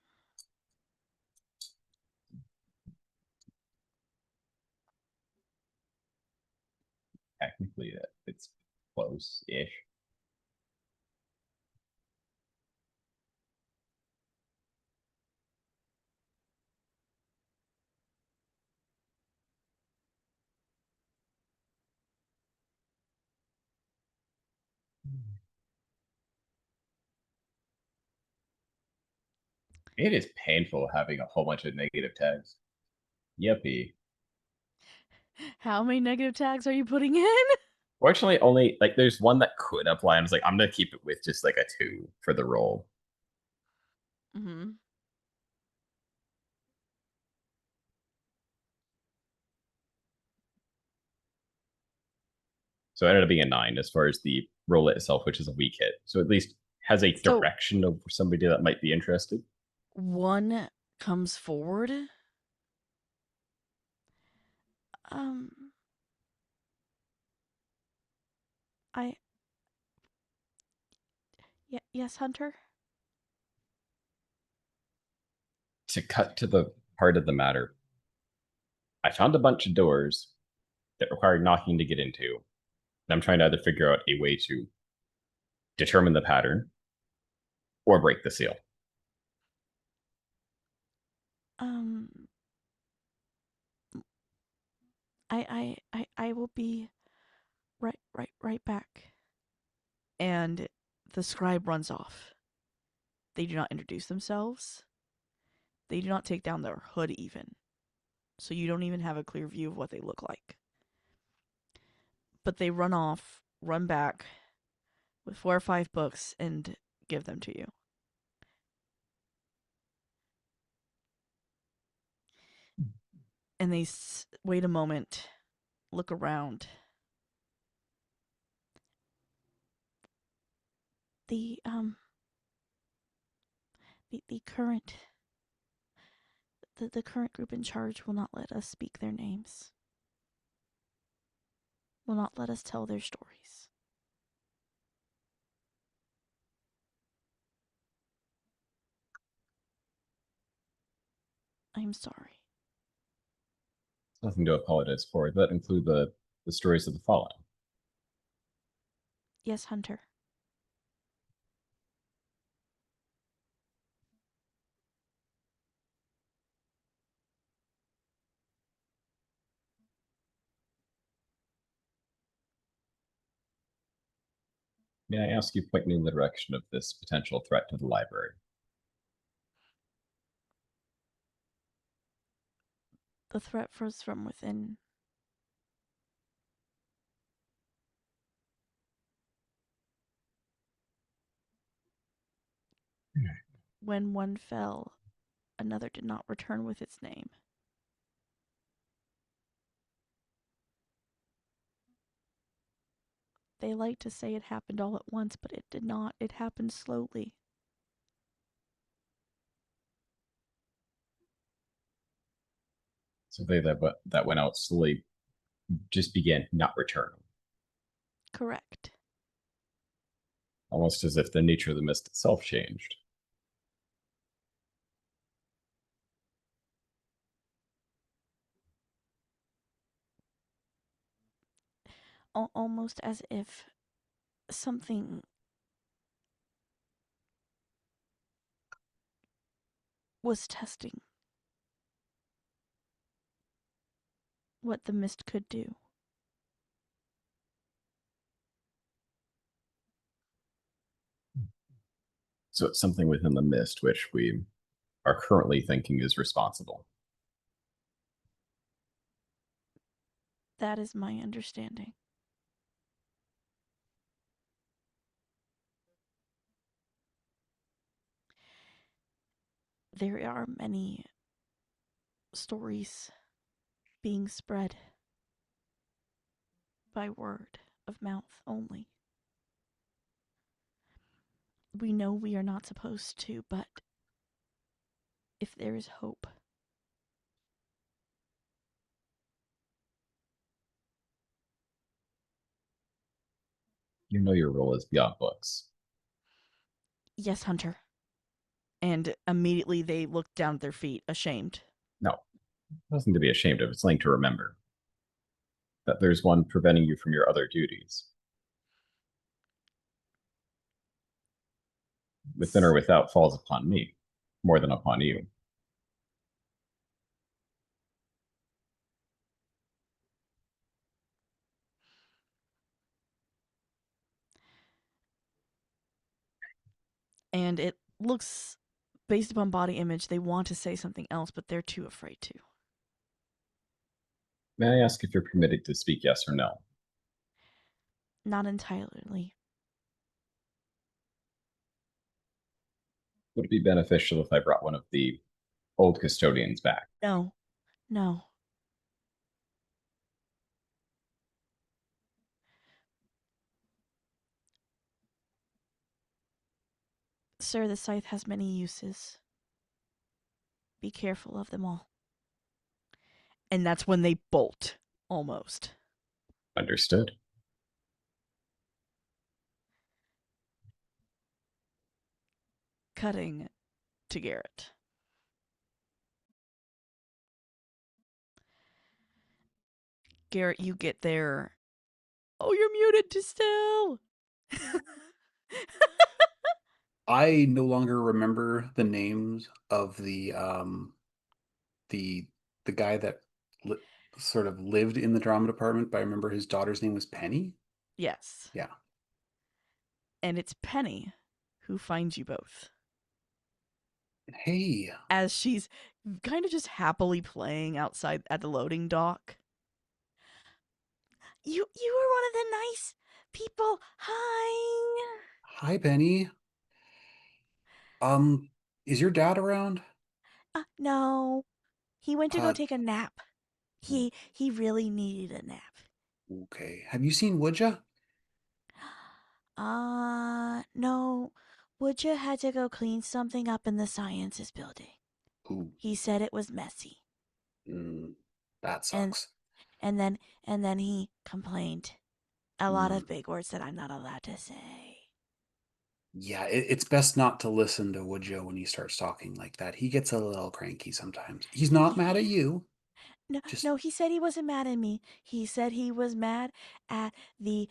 Technically, it's close-ish. It is painful having a whole bunch of negative tags. Yippee. How many negative tags are you putting in? Fortunately, only like there's one that could apply. I was like, I'm gonna keep it with just like a 2 for the roll. Mm-hmm. So it ended up being a 9 as far as the roll itself, which is a weak hit. So at least has a So- direction of somebody that might be interested. One comes forward. Um, yes, Hunter? To cut to the heart of the matter, I found a bunch of doors that require knocking to get into. And I'm trying to either figure out a way to determine the pattern or break the seal. Um, I will be right back. And the scribe runs off. They do not introduce themselves. They do not take down their hood even. So you don't even have a clear view of what they look like. But they run off, run back with 4 or 5 books and give them to you. And they wait a moment, look around. The current the current group in charge will not let us speak their names. Will not let us tell their stories. I'm sorry. Nothing to apologize for. That include the stories of the fallen. Yes, Hunter. May I ask you point me in the direction of this potential threat to the library? The threat was from within. When one fell, another did not return with its name. They like to say it happened all at once, but it did not. It happened slowly. So they that went out slowly just began not returning, Correct. almost as if the nature of the mist itself changed. Almost as if something was testing what the mist could do. So it's something within the mist which we are currently thinking is responsible. That is my understanding. There are many stories being spread by word of mouth only. We know we are not supposed to, but if there is hope, You know your role is beyond books. yes, Hunter. And immediately they look down at their feet, ashamed. No, nothing to be ashamed of. It's something to remember. That there's one preventing you from your other duties. Within or without falls upon me, more than upon you. And it looks, based upon body image, they want to say something else, but they're too afraid to. May I ask if you're permitted to speak yes or no? Not entirely. Would it be beneficial if I brought one of the old custodians back? No. No. Sir, the scythe has many uses. Be careful of them all. And that's when they bolt, almost. Understood. Cutting to Garrett. Garrett, you get there. Oh, you're muted to still. I no longer remember the names of the the guy that li sort of lived in the drama department, but I remember his daughter's name was Penny. Yes. Yeah. And it's Penny who finds you both. Hey, As she's kind of just happily playing outside at the loading dock. You were one of the nice people. Hi. hi Penny. Um, is your dad around? No. He went to go Uh, take a nap. He really needed a nap. okay. Have you seen Woodja? No. Woodja had to go clean something up in the sciences building. Ooh, He said it was messy. mm, that And sucks. and then he complained. A lot Mm, of big words that I'm not allowed to say. yeah, it's best not to listen to Woodja when he starts talking like that. He gets a little cranky sometimes. He's not mad at Yeah. you. No, Just no, he said he wasn't mad at me. He said he was mad at the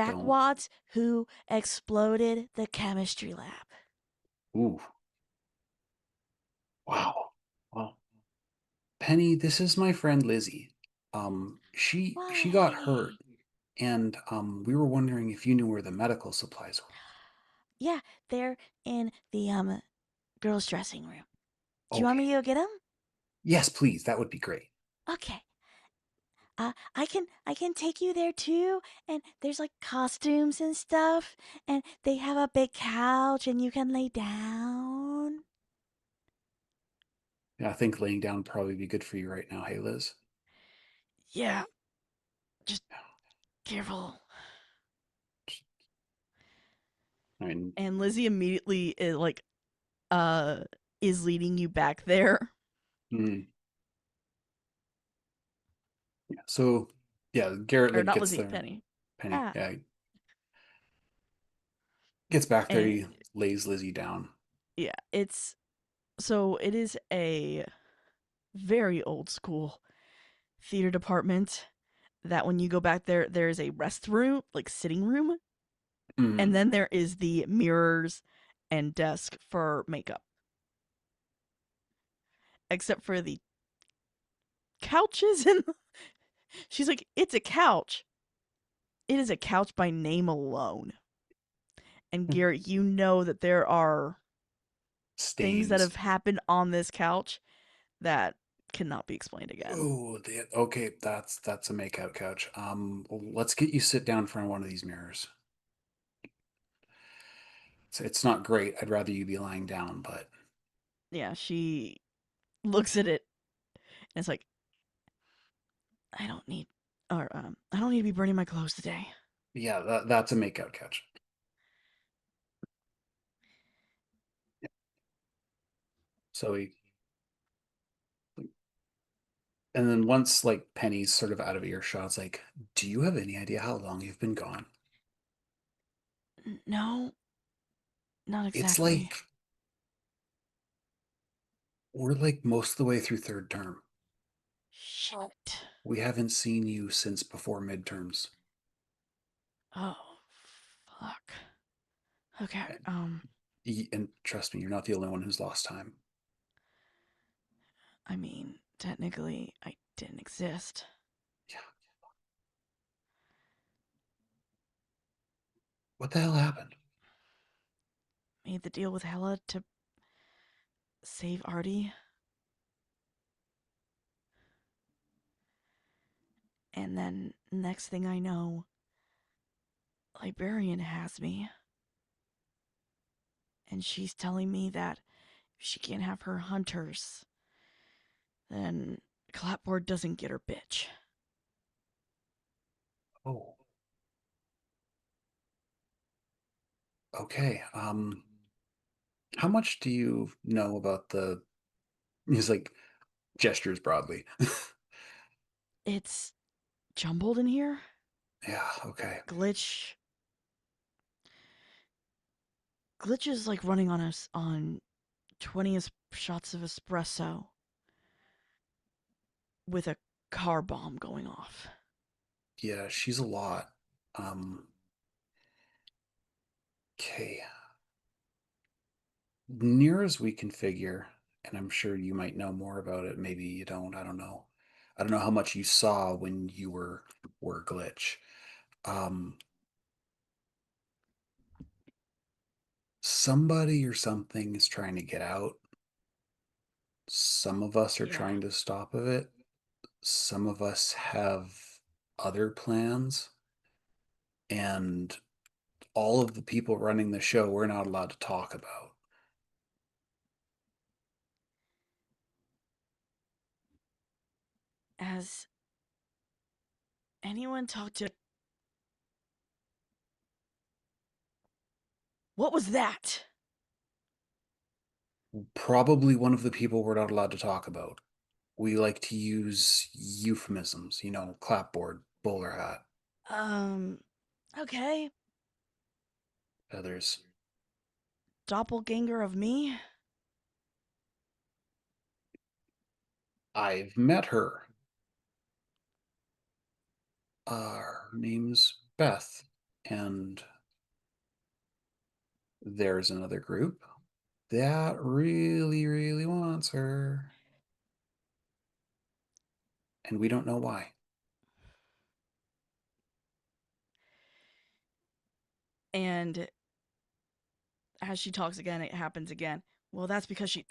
don't. jackwads who exploded the chemistry lab. Ooh, wow. Well, Penny, this is my friend Lizzie. She got Why? hurt, and we were wondering if you knew where the medical supplies were. Yeah, they're in the girls' dressing room. Do you want me Okay. to go get them? Yes, please. That would be great. Okay. I can take you there too, and there's like costumes and stuff, and they have a big couch, and you can lay down. Yeah, I think laying down would probably be good for you right now. Hey, Liz. Yeah, just careful. I mean, And Lizzie immediately uh is leading you back there. mm, yeah. So, yeah, Garrett Or like not gets Lizzie, there. Penny. Penny, Ah. yeah, he gets back there. He And lays Lizzie down. yeah, it is a very old school theater department that when you go back there is a rest room, like sitting room, and Mm, then there is the mirrors and desk for makeup. Except for the couches and she's like, "It's a couch. It is a couch by name alone." And Garrett, you know that there are things that stains. have happened on this couch that cannot be explained again. Oh, okay. That's a makeout couch. Let's get you sit down in front of one of these mirrors. It's not great. I'd rather you be lying down, but Yeah, she looks at it and it's like, I don't need, I don't need to be burning my clothes today. yeah, that's a makeout couch. So he, and then once like Penny's sort of out of earshot, it's like, do you have any idea how long you've been gone? No, not It's exactly. like we're like most of the way through third term. Shit. We haven't seen you since before midterms. Oh, fuck. Okay, And trust me, you're not the only one who's lost time. I mean, technically, I didn't exist. Yeah. What the hell happened? Made the deal with Hella to save Artie. And then next thing I know, Librarian has me. And she's telling me that if she can't have her hunters, then Clapboard doesn't get her bitch. Oh. Okay. How much do you know about the he's like gestures broadly. It's jumbled in here. Yeah, okay. Glitch. Glitch is like running on us on 20 shots of espresso with a car bomb going off. Yeah, she's a lot. Okay. Near as we can figure, and I'm sure you might know more about it, maybe you don't, I don't know. I don't know how much you saw when you were Glitch. Um Somebody or something is trying to get out. Some of us are Yeah. trying to stop of it. Some of us have other plans, and all of the people running the show we're not allowed to talk about. Has anyone talked to. What was that? Probably one of the people we're not allowed to talk about. We like to use euphemisms, clapboard, bowler hat. Okay. There's Doppelganger of me? I've met her. Her name's Beth, and there's another group that really, really wants her, and we don't know why. And as she talks again, it happens again. Well, that's because she.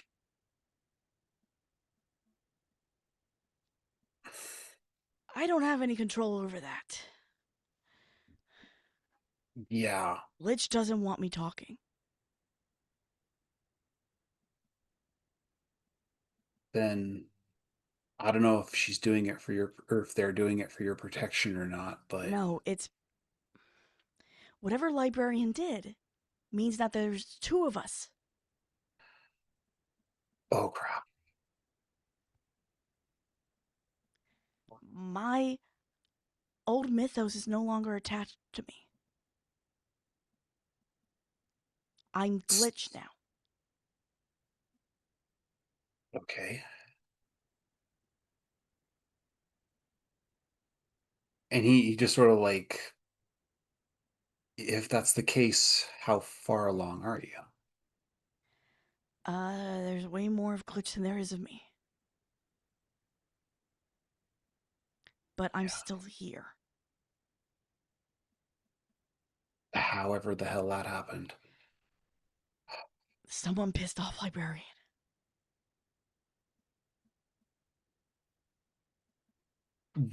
I don't have any control over that. Yeah, Lich doesn't want me talking. then I don't know if she's doing it for your, or if they're doing it for your protection or not, but No, it's. Whatever Librarian did means that there's two of us. oh crap. My old mythos is no longer attached to me. I'm Glitch now. Okay. And he just sort of like, if that's the case, how far along are you? There's way more of Glitch than there is of me. But I'm still here. However the hell that happened. Someone pissed off Librarian.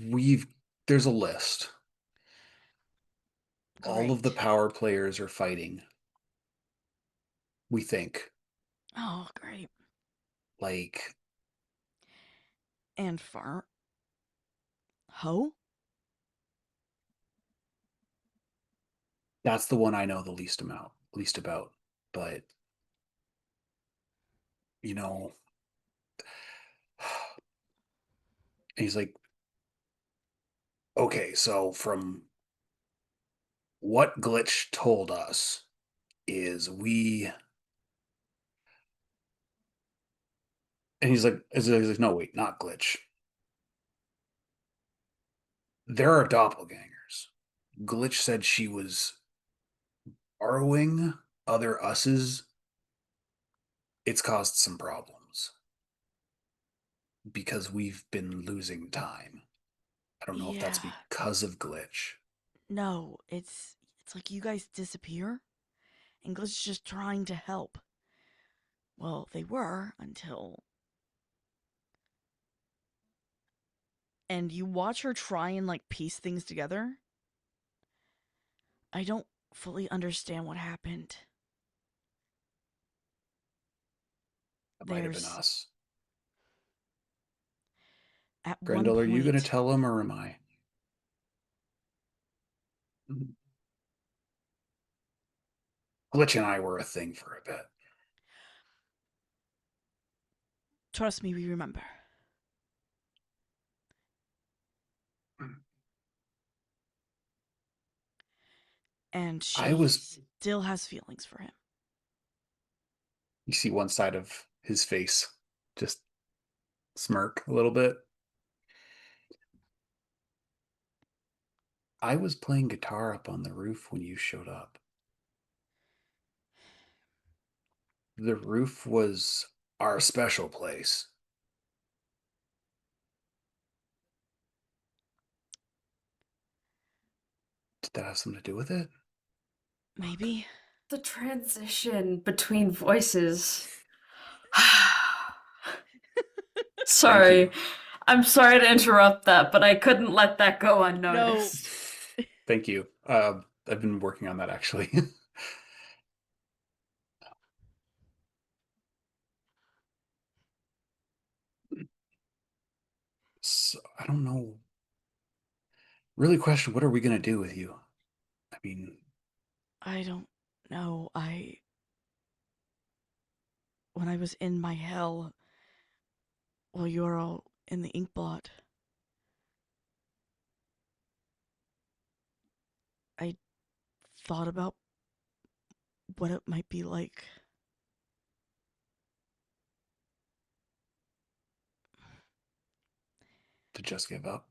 We've There's a list. All of the Great. power players are fighting. We think. Oh, great. Like, And Fart. Ho? that's the one I know the least about. But, you know, he's like, okay, so from what Glitch told us is and he's like, no, wait, not Glitch. There are doppelgangers. Glitch said she was borrowing other us's. It's caused some problems because we've been losing time. I don't know if that's Yeah. because of Glitch. No, it's like you guys disappear, and Glitch is just trying to help. Well, they were until and you watch her try and like piece things together. I don't fully understand what happened. That might have been There's us. at one Grendel, are you going to point, tell him or am I? Glitch and I were a thing for a bit. trust me, we remember. And I she was. still has feelings for him. You see one side of his face just smirk a little bit. I was playing guitar up on the roof when you showed up. The roof was our special place. Did that have something to do with it? Maybe. The transition between voices. Thank Sorry. you. I'm sorry to interrupt that, but I couldn't let that go No. unnoticed. Thank you. I've been working on that actually. So, I don't know. Really question, what are we going to do with you? I mean, I don't know. When I was in my hell, while you were all in the ink blot, I thought about what it might be like. to just give up.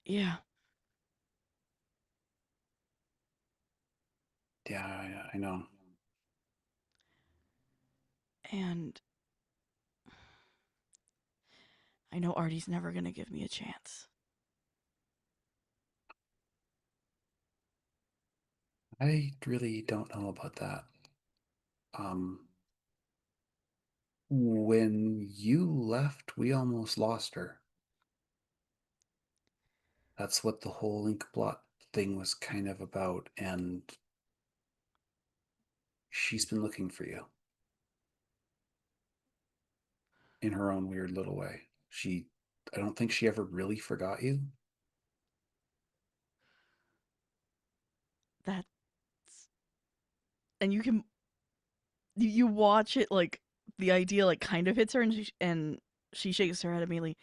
Yeah, Yeah, I know. and I know Artie's never gonna give me a chance. I really don't know about that. When you left, we almost lost her. That's what the whole ink blot thing was kind of about, and she's been looking for you in her own weird little way. I don't think she ever really forgot you. That's and you watch it like the idea like kind of hits her and she shakes her head immediately.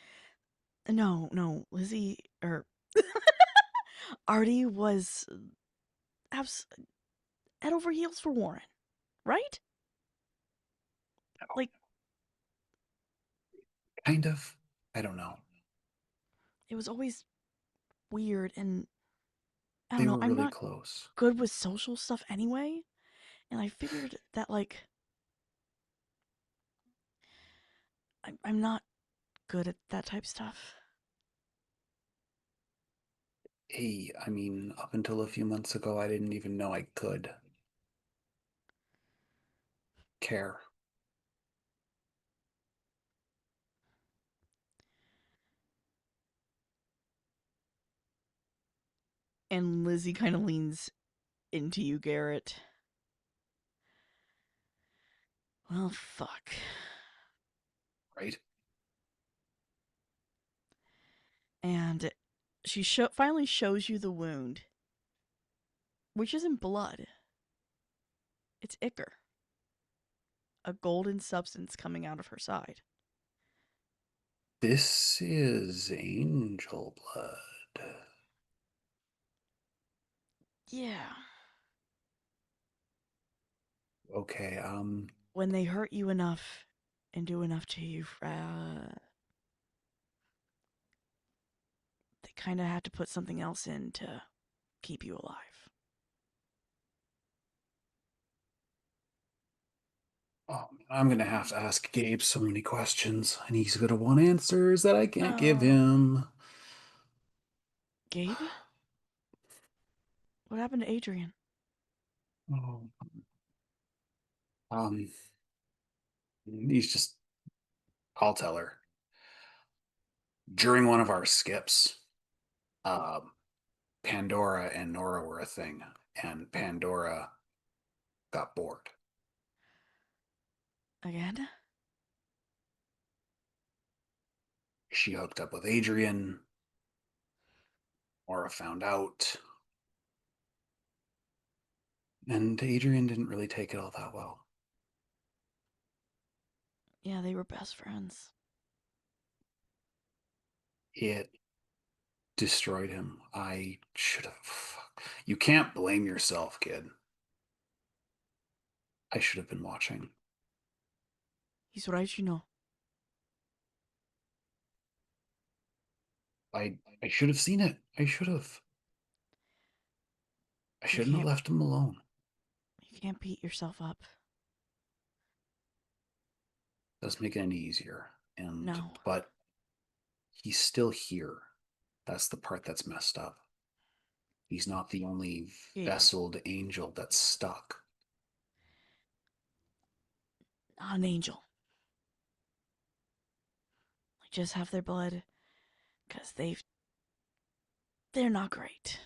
No, no, Lizzie or Artie was abs- head over heels for Warren, right? Like Kind of. I don't know. it was always weird, and I don't They know. were I'm really not close. good with social stuff anyway, and I figured that like I'm not good at that type stuff. Hey, I mean, up until a few months ago, I didn't even know I could care. And Lizzie kind of leans into you, Garrett. Well, fuck. Right? And she finally shows you the wound, which isn't blood. It's ichor, a golden substance coming out of her side. This is angel blood. Yeah. Okay, When they hurt you enough and do enough to you, they kind of had to put something else in to keep you alive. oh, I'm gonna have to ask Gabe so many questions, and he's gonna want answers that I can't give Oh, him. Gabe? What happened to Adrian? Oh, um, he's just. I'll tell her. During one of our skips, Pandora and Nora were a thing, and Pandora got bored. Again? She hooked up with Adrian. Nora found out. And Adrian didn't really take it all that well. Yeah, they were best friends. It destroyed him. I should have. You can't blame yourself, kid. I should have been watching. He's right, you know. I should have seen it. I should have. I shouldn't have left him alone. You can't beat yourself up. Doesn't make it any easier. And No. but he's still here. That's the part that's messed up. He's not the only vesseled angel that's stuck. Not an angel. I just have their blood because they're not great.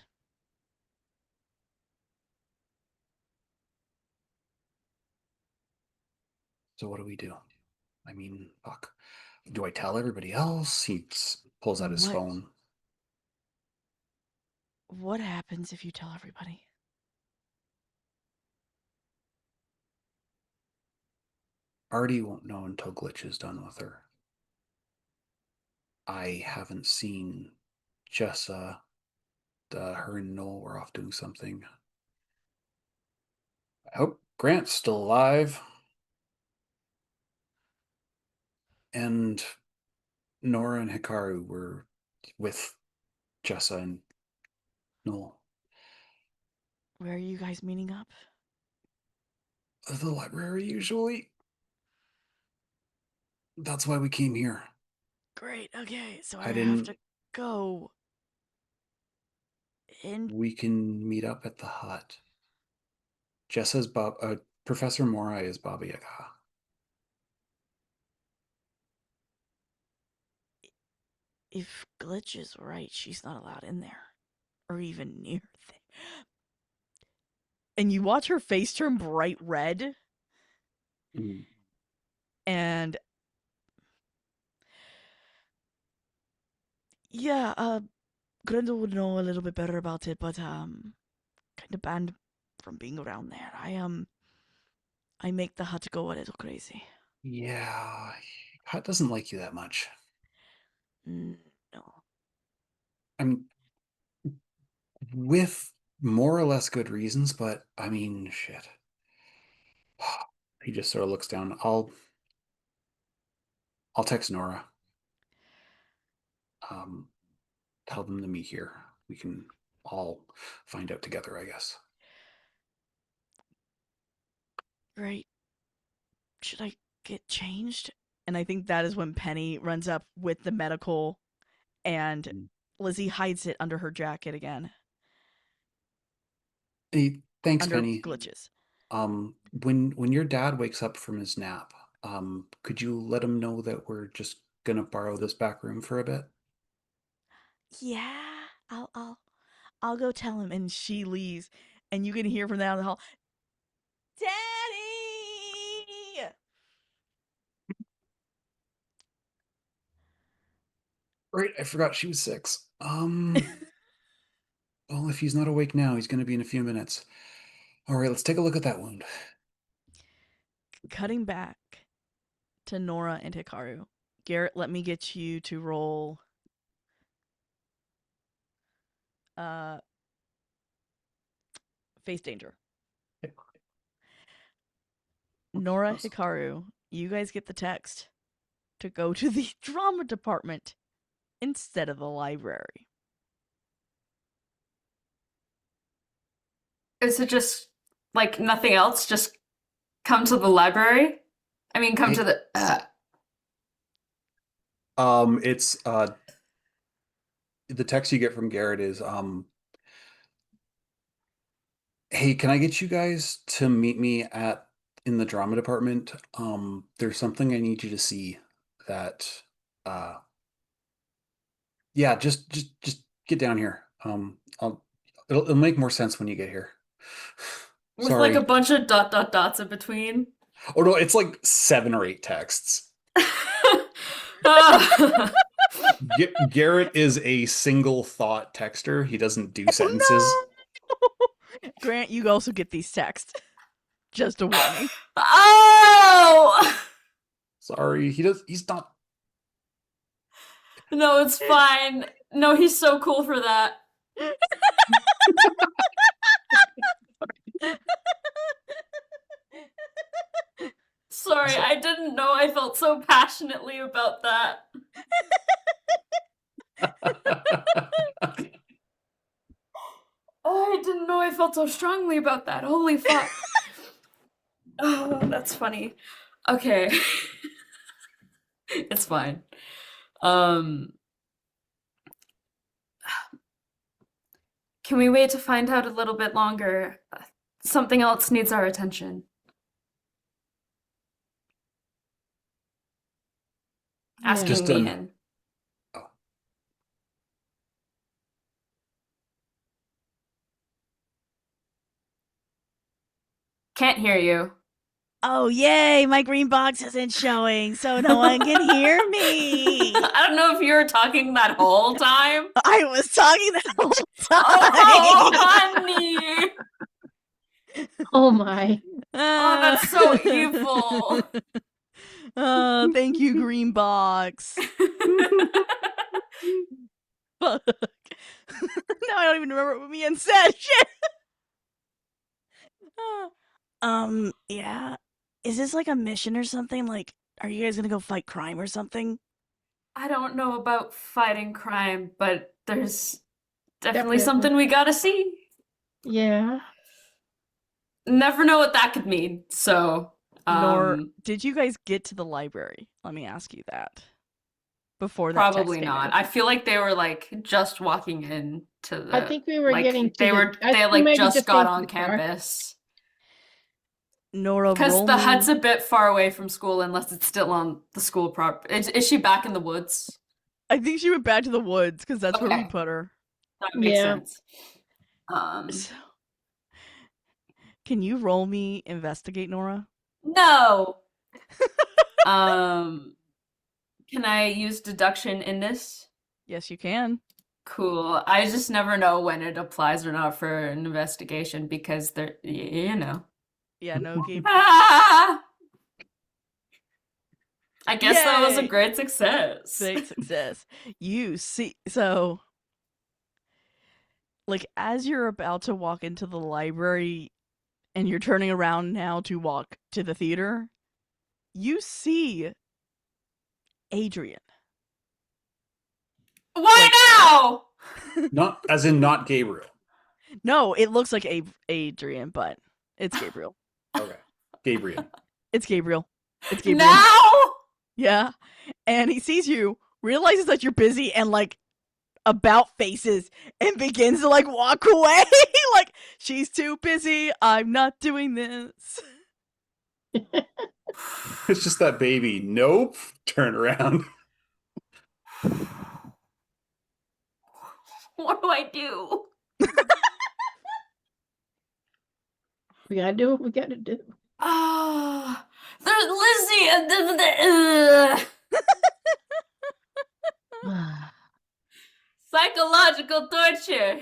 So what do we do? I mean, fuck. Do I tell everybody else? He pulls out his phone. What happens if you tell everybody? Artie won't know until Glitch is done with her. I haven't seen Jessa. Her and Noel were off doing something. I hope Grant's still alive. And Nora and Hikaru were with Jessa and Noel. Where are you guys meeting up? The library, usually. That's why we came here. Great, okay, so I I didn't... have to go. We can meet up at the hut. Jessa's Professor Morai is Baba Yaga. If Glitch is right, she's not allowed in there. Or even near there. And you watch her face turn bright red. Mm. And yeah, Grendel would know a little bit better about it, but kind of banned from being around there. I make the hut go a little crazy. Yeah, Hut doesn't like you that much. No. I mean, with more or less good reasons, but I mean, shit. He just sort of looks down. I'll text Nora. Tell them to meet here. We can all find out together, I guess. Great. Should I get changed? And I think that is when Penny runs up with the medical and Lizzie hides it under her jacket again. Hey, thanks, under Penny. Glitches. When your dad wakes up from his nap, could you let him know that we're just gonna borrow this back room for a bit? Yeah, I'll go tell him. And she leaves, and you can hear from down the hall, Daddy! Right, I forgot she was 6. Well, if he's not awake now, he's gonna be in a few minutes. All right, let's take a look at that wound. Cutting back to Nora and Hikaru. Garrett, let me get you to roll face danger. Nora, Hikaru, you guys get the text to go to the drama department instead of the library. Is it just like nothing else? Just come to the library? I mean, come to the. It's the text you get from Garrett is hey, can I get you guys to meet me in the drama department? There's something I need you to see that Yeah, just get down here. It'll make more sense when you get here. With like Sorry. a bunch of dots in between. Oh no, it's like 7 or 8 texts. Ah. Garrett is a single thought texter. He doesn't do sentences. No! Grant, you also get these texts. Just a warning. Oh! Sorry, he's not. No, it's fine. No, he's so cool for that. Sorry, I didn't know I felt so passionately about that. Oh, I didn't know I felt so strongly about that. Holy fuck. Oh, that's funny. Okay. It's fine. Can we wait to find out a little bit longer? Something else needs our attention. Asking Just Meehan. Oh. Can't hear you. Oh, yay! My green box isn't showing, so no one can hear me. I don't know if you were talking that whole time. I was talking the whole time. Oh, honey. Oh my. Oh, that's so evil. Thank you, green box. Fuck. Now I don't even remember what Mian said. Shit. Yeah. Is this like a mission or something? Like, are you guys gonna go fight crime or something? I don't know about fighting crime, but there's definitely Definitely. something we gotta see. Yeah. Never know what that could mean. So, Nor did you guys get to the library? Let me ask you that. Before that text probably came not. in. I feel like they were like just walking in to the. I think we were like, getting to they the- were I they think like maybe just just got into on the car. campus. Nora, Because roll the me. hut's a bit far away from school, unless it's still on the school property. Is she back in the woods? I think she went back to the woods because that's where we Okay. put her. That makes Yeah. sense. So, can you roll me investigate, Nora? No. Can I use deduction in this? Yes, you can. Cool. I just never know when it applies or not for an investigation because they're, you know. Yeah, no, Gabe. Ah! I guess that was a Yay! great success. Big success. You see, so like as you're about to walk into the library and you're turning around now to walk to the theater, you see Adrian. Why now? Not as in not Gabriel. No, it looks like Adrian, but it's Gabriel. Okay. Gabriel. It's Gabriel. It's Gabriel. Now? Yeah. And he sees you, realizes that you're busy, and like about faces and begins to like walk away. Like, she's too busy. I'm not doing this. It's just that baby. Nope. Turn around. What do I do? We gotta do what we gotta do. Ah, there's Lizzie. Psychological torture.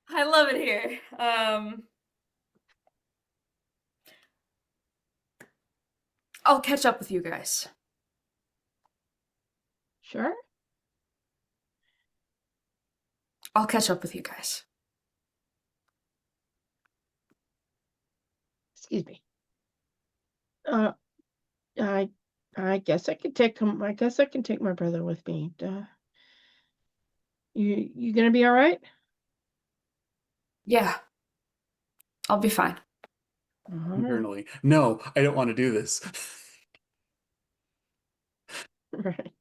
I love it here. I'll catch up with you guys. Sure. I'll catch up with you guys. Excuse me. I guess I could take him. I guess I can take my brother with me. You gonna be all right? Yeah. I'll be fine. Internally. No, I don't want to do this. Right.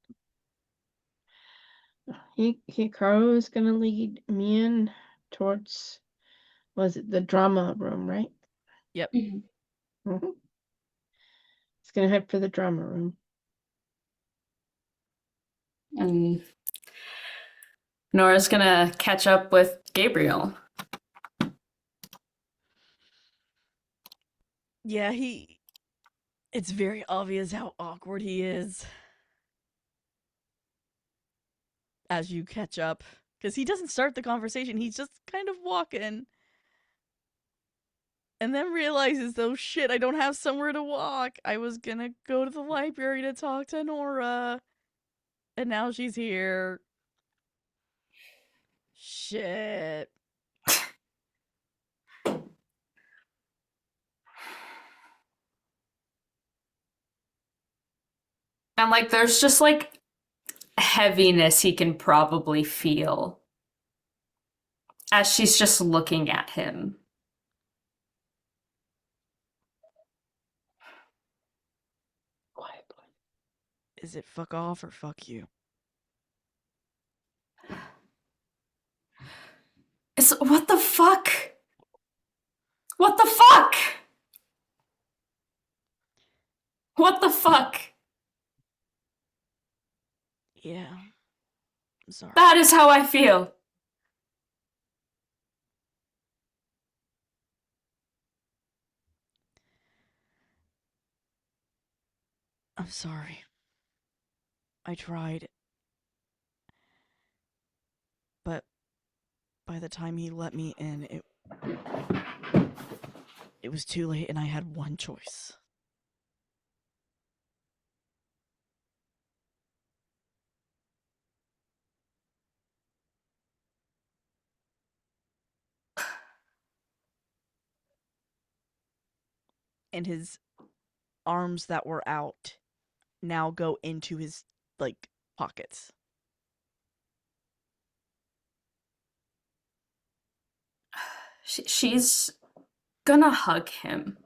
Hikaru's gonna lead me in towards, was it the drama room, right? Yep. Mm-hmm. He's gonna head for the drama room. And Nora's gonna catch up with Gabriel. Yeah, it's very obvious how awkward he is as you catch up. Because he doesn't start the conversation, he's just kind of walking. And then realizes, oh shit, I don't have somewhere to walk. I was gonna go to the library to talk to Nora. And now she's here. Shit. And like there's just like heaviness he can probably feel as she's just looking at him. Quietly. Is it fuck off or fuck you? It's what the fuck? What the fuck? What the fuck? Yeah. I'm sorry. That is how I feel. I'm sorry. I tried. But by the time he let me in, it was too late and I had one choice. And his arms that were out now go into his, like, pockets. She's gonna hug him.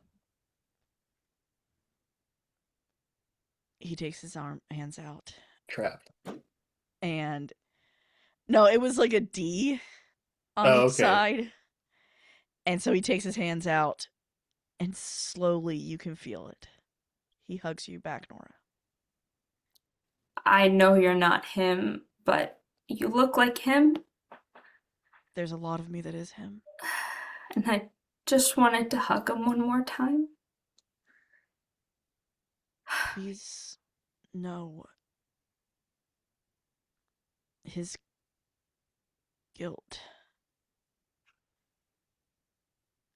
He takes his hands out. Trapped. And no, it was like a D on Oh, each okay. side. And so he takes his hands out, and slowly you can feel it. He hugs you back, Nora. I know you're not him, but you look like him. There's a lot of me that is him. And I just wanted to hug him one more time. Please, no. His guilt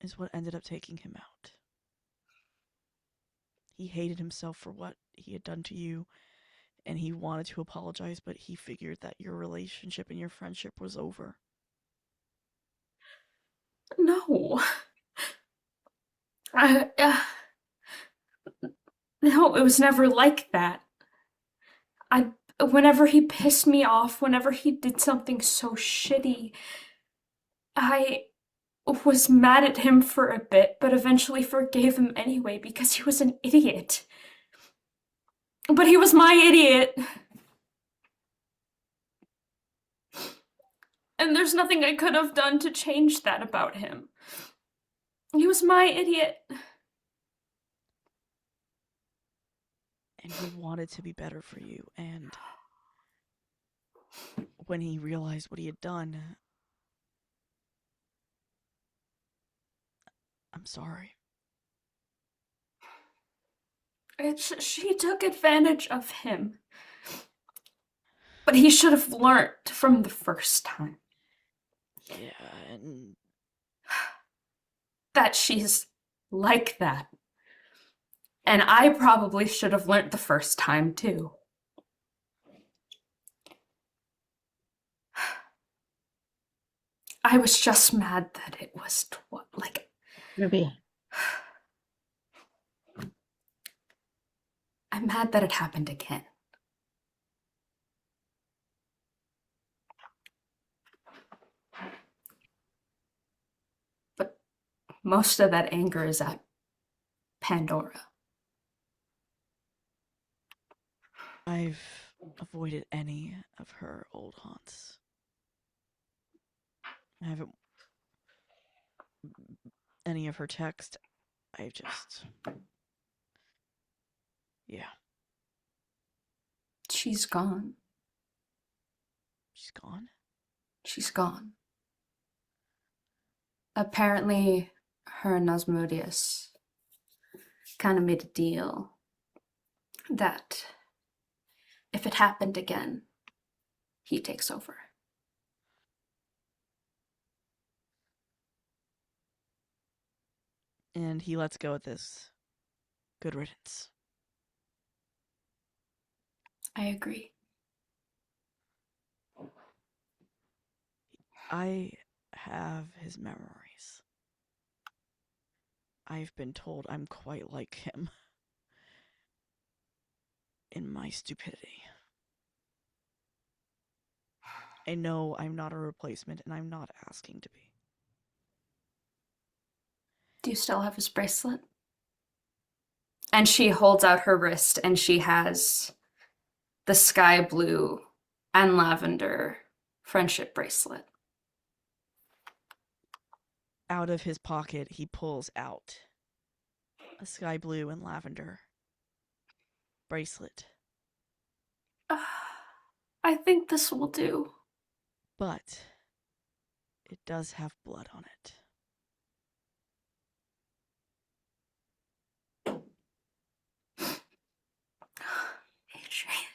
is what ended up taking him out. He hated himself for what he had done to you, and he wanted to apologize, but he figured that your relationship and your friendship was over. No. No, it was never like that. Whenever he pissed me off, whenever he did something so shitty, I was mad at him for a bit, but eventually forgave him anyway because he was an idiot. But he was my idiot. And there's nothing I could have done to change that about him. He was my idiot. And he wanted to be better for you, and when he realized what he had done, I'm sorry. She took advantage of him. But he should have learned from the first time. Yeah, and that she's like that. And I probably should have learned the first time too. I was just mad that it was Ruby. I'm mad that it happened again. But most of that anger is at Pandora. I've avoided any of her old haunts. I haven't any of her text. I just, yeah. She's gone. She's gone? She's gone. Apparently, her and Osmodius kind of made a deal that if it happened again, he takes over. And he lets go at this. Good riddance. I agree. I have his memories. I've been told I'm quite like him in my stupidity. I know I'm not a replacement, and I'm not asking to be. Do you still have his bracelet? And she holds out her wrist, and she has the sky blue and lavender friendship bracelet. Out of his pocket, he pulls out a sky blue and lavender bracelet. I think this will do. But it does have blood on it. Adrian.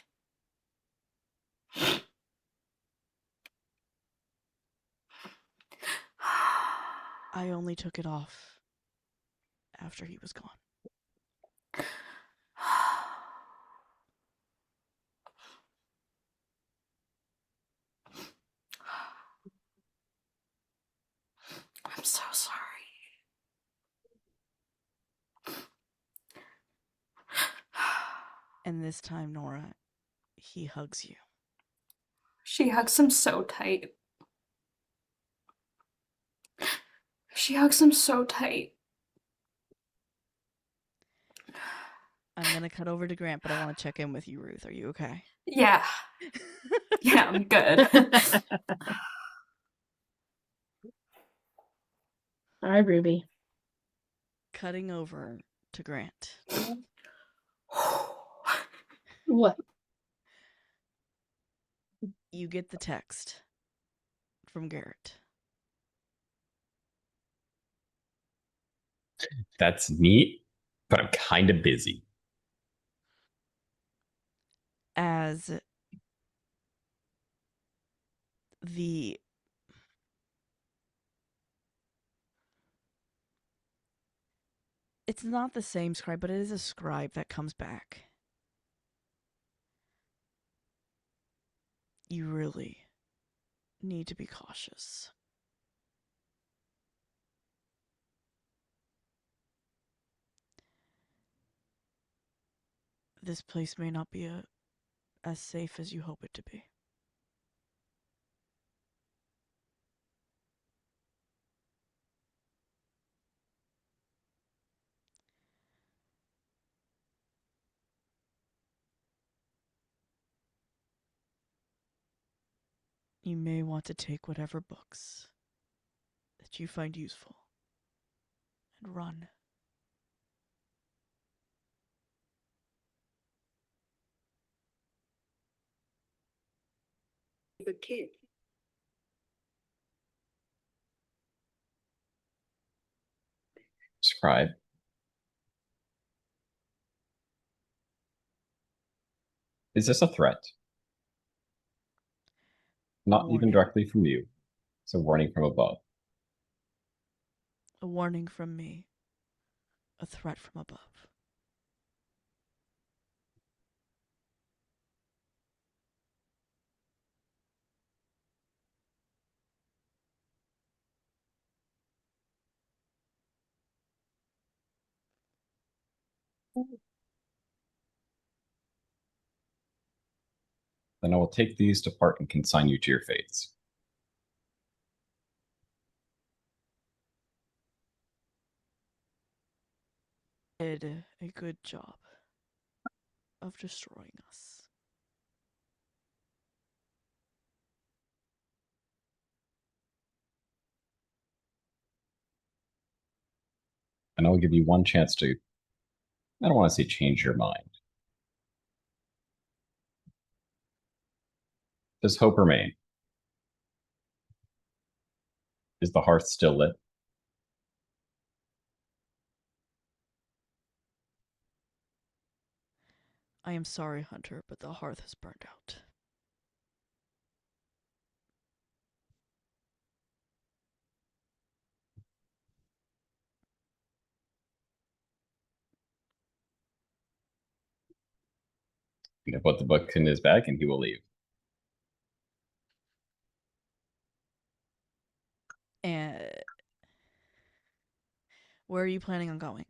I only took it off after he was gone. I'm so sorry. And this time, Nora, he hugs you. She hugs him so tight. She hugs him so tight. I'm gonna cut over to Grant, but I want to check in with you, Ruth. Are you okay? Yeah. Yeah, I'm good. Hi, Ruby. Cutting over to Grant. What? You get the text from Garrett. That's neat, but I'm kind of busy. As the it's not the same scribe, but it is a scribe that comes back. You really need to be cautious. This place may not be as safe as you hope it to be. You may want to take whatever books that you find useful and run. Good kid. Scribe. Is this a threat? Not even Warning. directly from you. It's a warning from above. A warning from me. A threat from above. Then I will take these to part and consign you to your fates. Did a good job of destroying us. And I will give you one chance to, I don't want to say change your mind. Does hope remain? Is the hearth still lit? I am sorry, Hunter, but the hearth has burned out. I'm gonna put the book in his bag and he will leave. And where are you planning on going?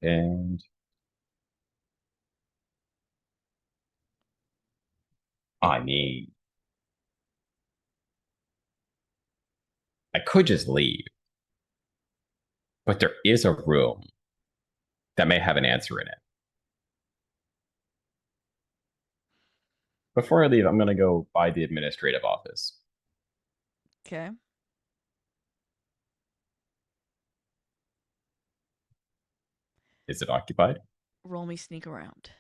And I mean, I could just leave, but there is a room that may have an answer in it. Before I leave, I'm gonna go by the administrative office. Okay. Is it occupied? Roll me sneak around.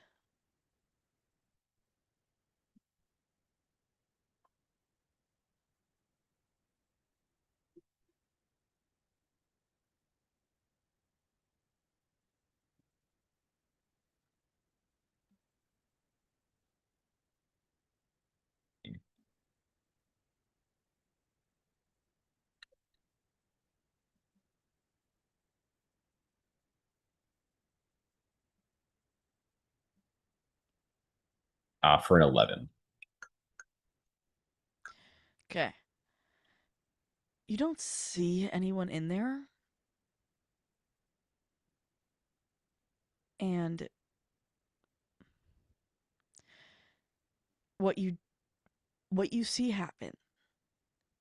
For an 11. Okay. You don't see anyone in there. And what you see happen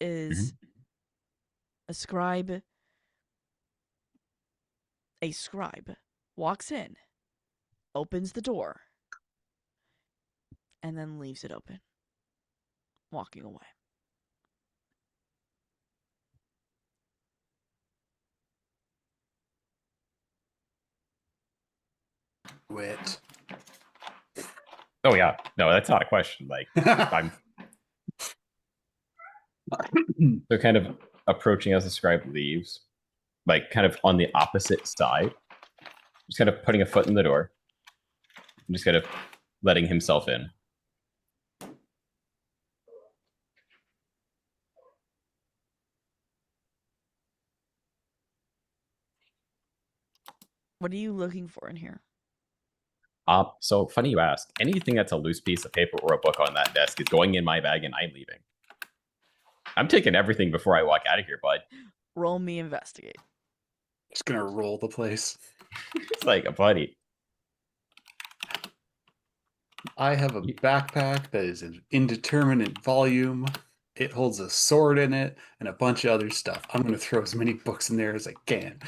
is a scribe walks in, opens the door, and then leaves it open, walking away. Wit. Oh yeah, no, that's not a question. Like I'm they're kind of approaching as the scribe leaves, like kind of on the opposite side, just kind of putting a foot in the door, and just kind of letting himself in. What are you looking for in here? So funny you ask. Anything that's a loose piece of paper or a book on that desk is going in my bag and I'm leaving. I'm taking everything before I walk out of here, bud. Roll me investigate. Just gonna roll the place. It's like a buddy. I have a backpack that is an indeterminate volume. It holds a sword in it and a bunch of other stuff. I'm gonna throw as many books in there as I can.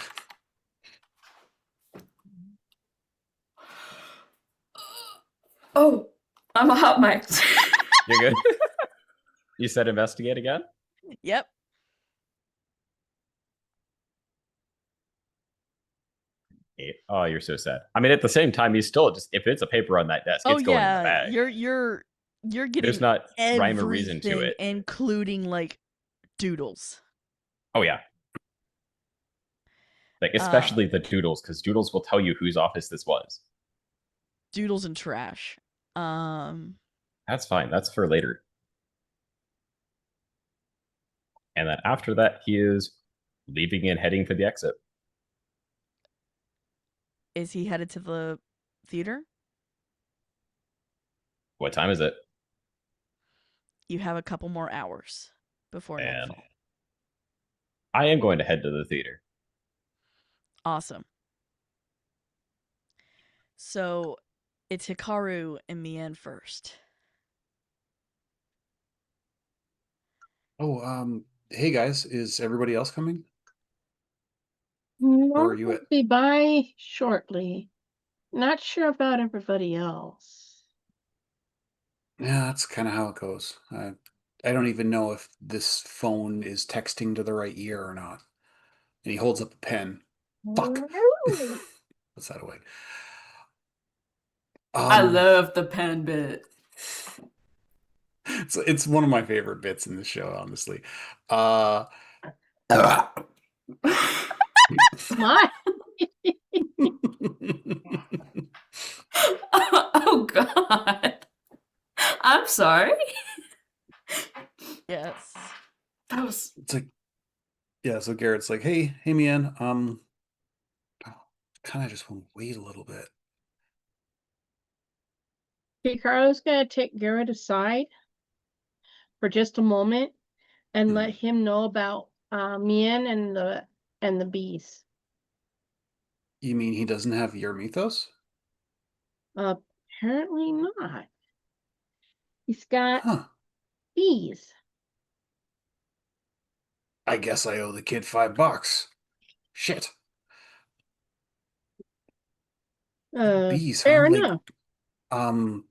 Oh, I'm a hot mic. You're good. You said investigate again? Yep. Oh, you're so sad. I mean, at the same time, he's still just if it's a paper on that desk, Oh it's going in the yeah, bag. you're getting There's not rhyme or everything, reason to it. including like doodles. Oh yeah. Like especially the doodles, because doodles will tell you whose office this was. Doodles and trash. That's fine. That's for later. And then after that, he is leaving and heading for the exit. Is he headed to the theater? What time is it? You have a couple more hours before And nightfall. I am going to head to the theater. Awesome. So it's Hikaru and Mien first. Oh, hey guys, is everybody else coming? Or are you I'll at? be by shortly. Not sure about everybody else. Yeah, that's kind of how it goes. I don't even know if this phone is texting to the right ear or not. And he holds up a pen. Fuck. Puts that away. I love the pen bit. It's one of my favorite bits in the show, honestly. My. Oh God. I'm sorry. Yes. That was It's like, yeah, so Garrett's like, hey man, kind of just want to wait a little bit. Carlo's gonna take Garrett aside for just a moment and let him know about Mian and the bees. You mean he doesn't have your mythos? Apparently not. He's got Huh. bees. I guess I owe the kid $5. Shit. Bees, huh? Fair enough. Um,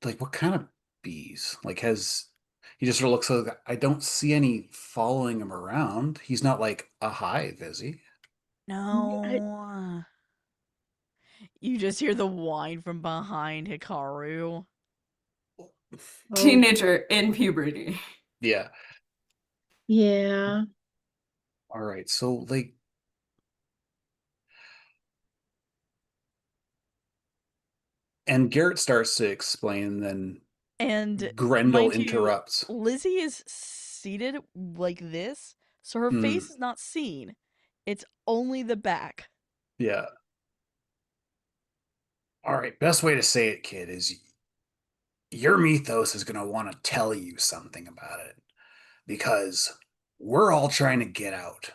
like what kind of bees? Like he just sort of looks like I don't see any following him around. He's not like a hive, is he? No. You just hear the whine from behind Hikaru. Oh, teenager in puberty. Yeah. yeah. All right. So like and Garrett starts to explain, then And Grendel mind you, interrupts. Lizzie is seated like this, so her Hmm. face is not seen. It's only the back. Yeah. All right. Best way to say it, kid, is your mythos is going to want to tell you something about it because we're all trying to get out.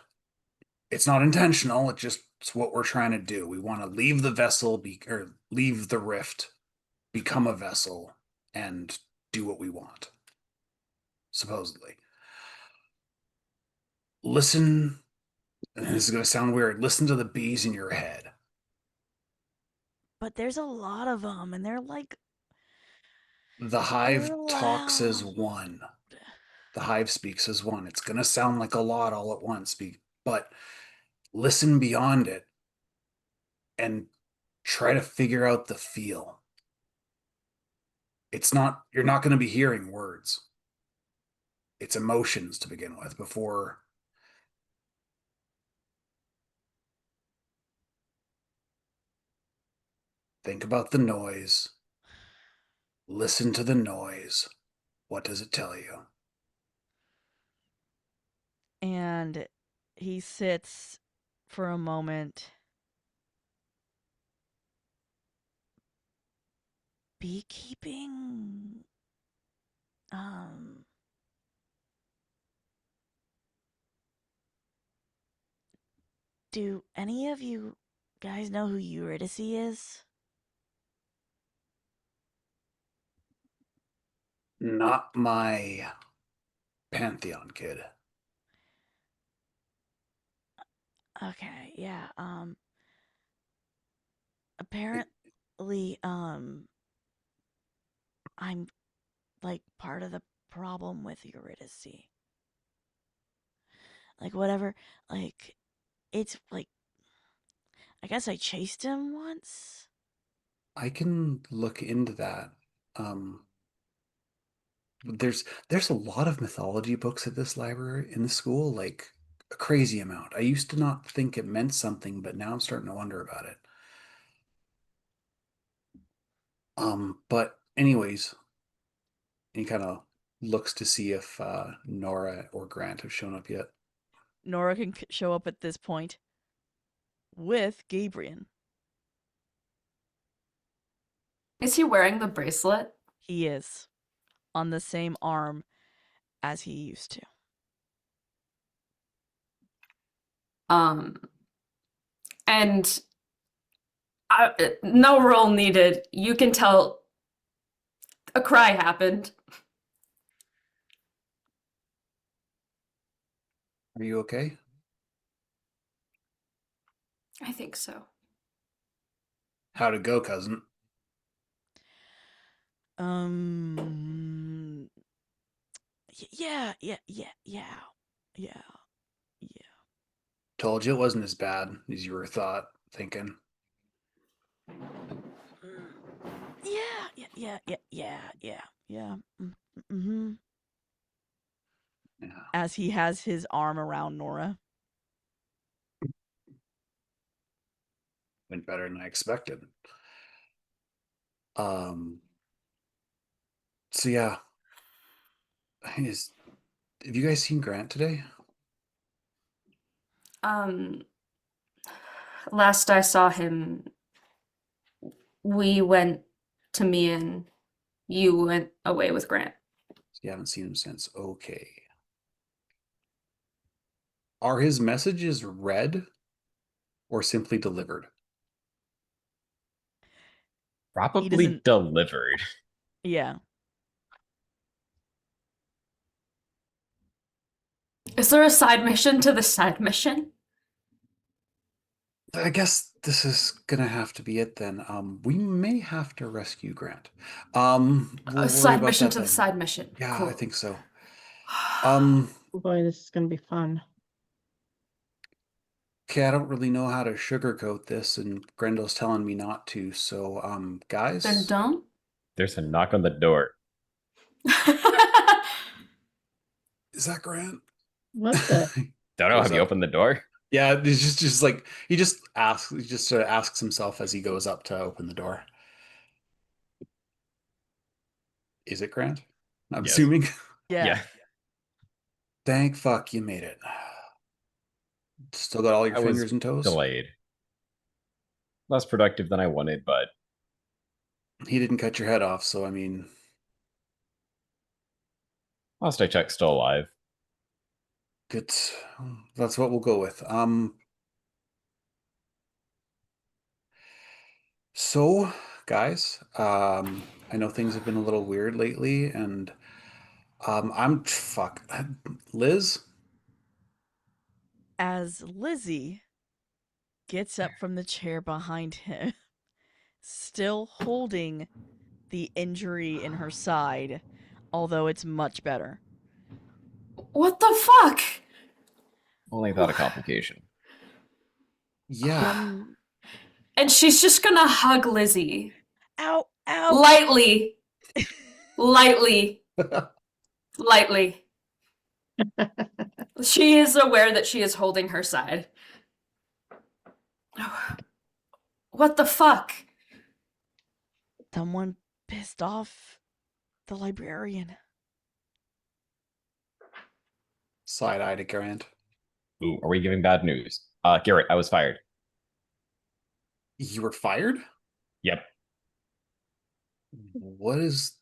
It's not intentional. It's what we're trying to do. We want to leave the vessel or leave the rift, become a vessel, and do what we want. Supposedly. Listen, and this is going to sound weird. Listen to the bees in your head. But there's a lot of them, and they're The hive talks as loud. one. The hive speaks as one. It's going to sound like a lot all at once, but listen beyond it and try to figure out the feel. You're not going to be hearing words. It's emotions to begin with before think about the noise. Listen to the noise. What does it tell you? And he sits for a moment. Beekeeping. Um. Do any of you guys know who Eurydice is? Not my pantheon, kid. Okay, yeah. Apparently, I'm like part of the problem with Eurydice. Like whatever, like it's like I guess I chased him once. I can look into that. Um, there's a lot of mythology books at this library in the school, like a crazy amount. I used to not think it meant something, but now I'm starting to wonder about it. But anyways, he kind of looks to see if Nora or Grant have shown up yet. Nora can show up at this point with Gabriel. Is he wearing the bracelet? He is on the same arm as he used to. Um, and no role needed. You can tell a cry happened. Are you okay? I think so. How'd it go, cousin? Um. Yeah. Yeah. Told you it wasn't as bad as you were thinking. Yeah, yeah, yeah, yeah, yeah. Mm-hmm. Yeah. As he has his arm around Nora. Went better than I expected. Um. So yeah, is have you guys seen Grant today? Um, last I saw him, we went to me and you went away with Grant. You haven't seen him since. Okay. Are his messages read or simply delivered? He Probably doesn't. delivered. Yeah. Is there a side mission to the side mission? I guess this is gonna have to be it then. We may have to rescue Grant. A We'll worry side about mission that to the then. side mission. Yeah, I Cool. think so. Um, Oh boy, this is gonna be fun. okay, I don't really know how to sugarcoat this, and Grendel's telling me not to. So, Then guys, don't. There's a knock on the door. is that Grant? What the? Don't know. Goes Have you up. opened the door? Yeah, he's just like he just sort of asks himself as he goes up to open the door. Is it Grant? I'm Yes. assuming. Yeah. Yeah. Thank fuck you made it. Still got all your I was fingers and toes? delayed. Less productive than I wanted, but He didn't cut your head off, so I mean, last I checked, still alive. good. That's what we'll go with. So guys, I know things have been a little weird lately, and I'm fuck. Liz, As Lizzie gets up from the chair behind him, still holding the injury in her side, although it's much better. What the fuck? Only without a complication. yeah. From And she's just gonna hug Lizzie. ow, ow. Lightly. Lightly. Lightly. She is aware that she is holding her side. What the fuck? Someone pissed off the librarian. Side eye to Grant. Ooh, are we giving bad news? Garrett, I was fired. You were fired? Yep. What is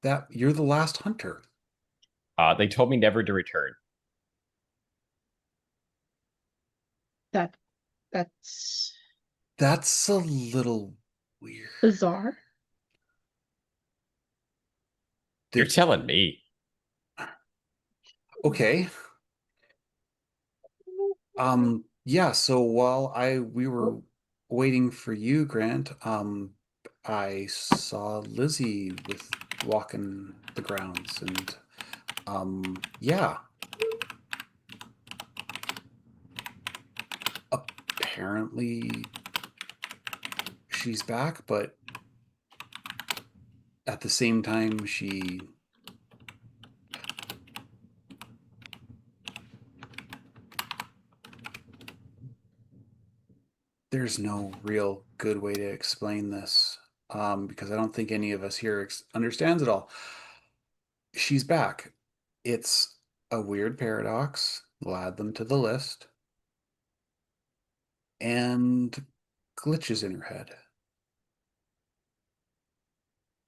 that? You're the last hunter. They told me never to return. That's That's a little weird. bizarre. You're Did, telling me. okay. Yeah, so while we were waiting for you, Grant, I saw Lizzie with walking the grounds and yeah. Apparently she's back, but at the same time there's no real good way to explain this, because I don't think any of us here understands it all. She's back. It's a weird paradox. We'll add them to the list. And glitches in her head.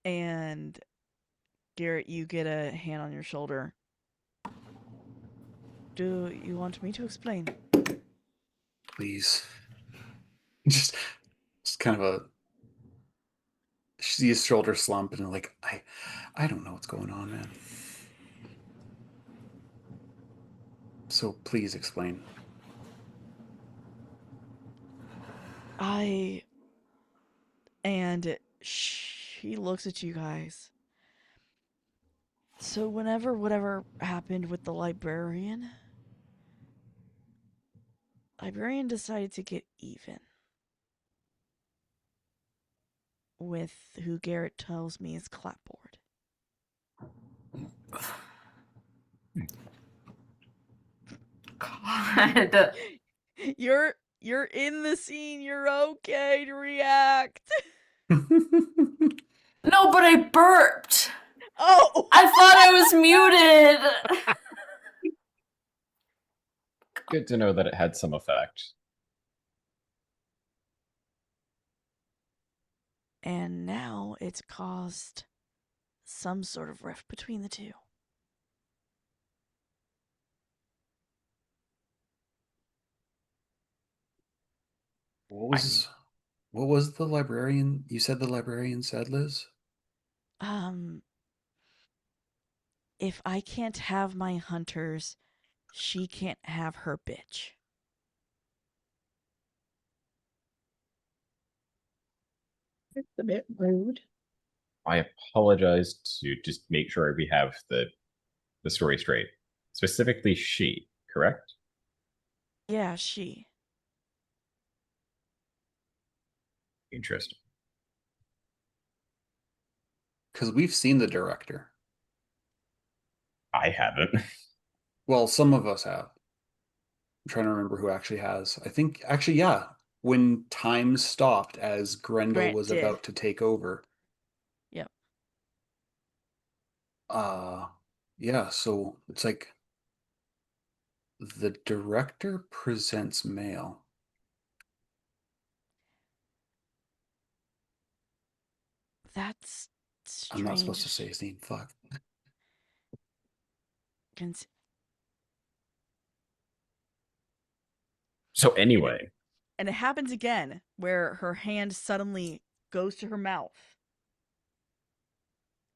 And Garrett, you get a hand on your shoulder. Do you want me to explain? Please. Just, just kind of a see his shoulder slump and like, I don't know what's going on, man. So please explain. And she looks at you guys. So whatever happened with the librarian decided to get even. with who Garrett tells me is Clapboard. God. You're in the scene. You're okay to react. No, but I burped. Oh, I thought I was muted. Good to know that it had some effect. and now it's caused some sort of rift between the two. What was the librarian? You said the librarian said, Liz? If I can't have my hunters, she can't have her bitch. It's a bit rude. I apologize to just make sure we have the story straight. Specifically, she, correct? Yeah, she. Interesting. Because we've seen the director. I haven't. Well, some of us have. I'm trying to remember who actually has. I think, actually, yeah. When time stopped as Grendel Grant was did. about to take over. Yep. Yeah, so it's like the director presents male. That's I'm not supposed to say strange. his name. Fuck. So anyway, And it happens again where her hand suddenly goes to her mouth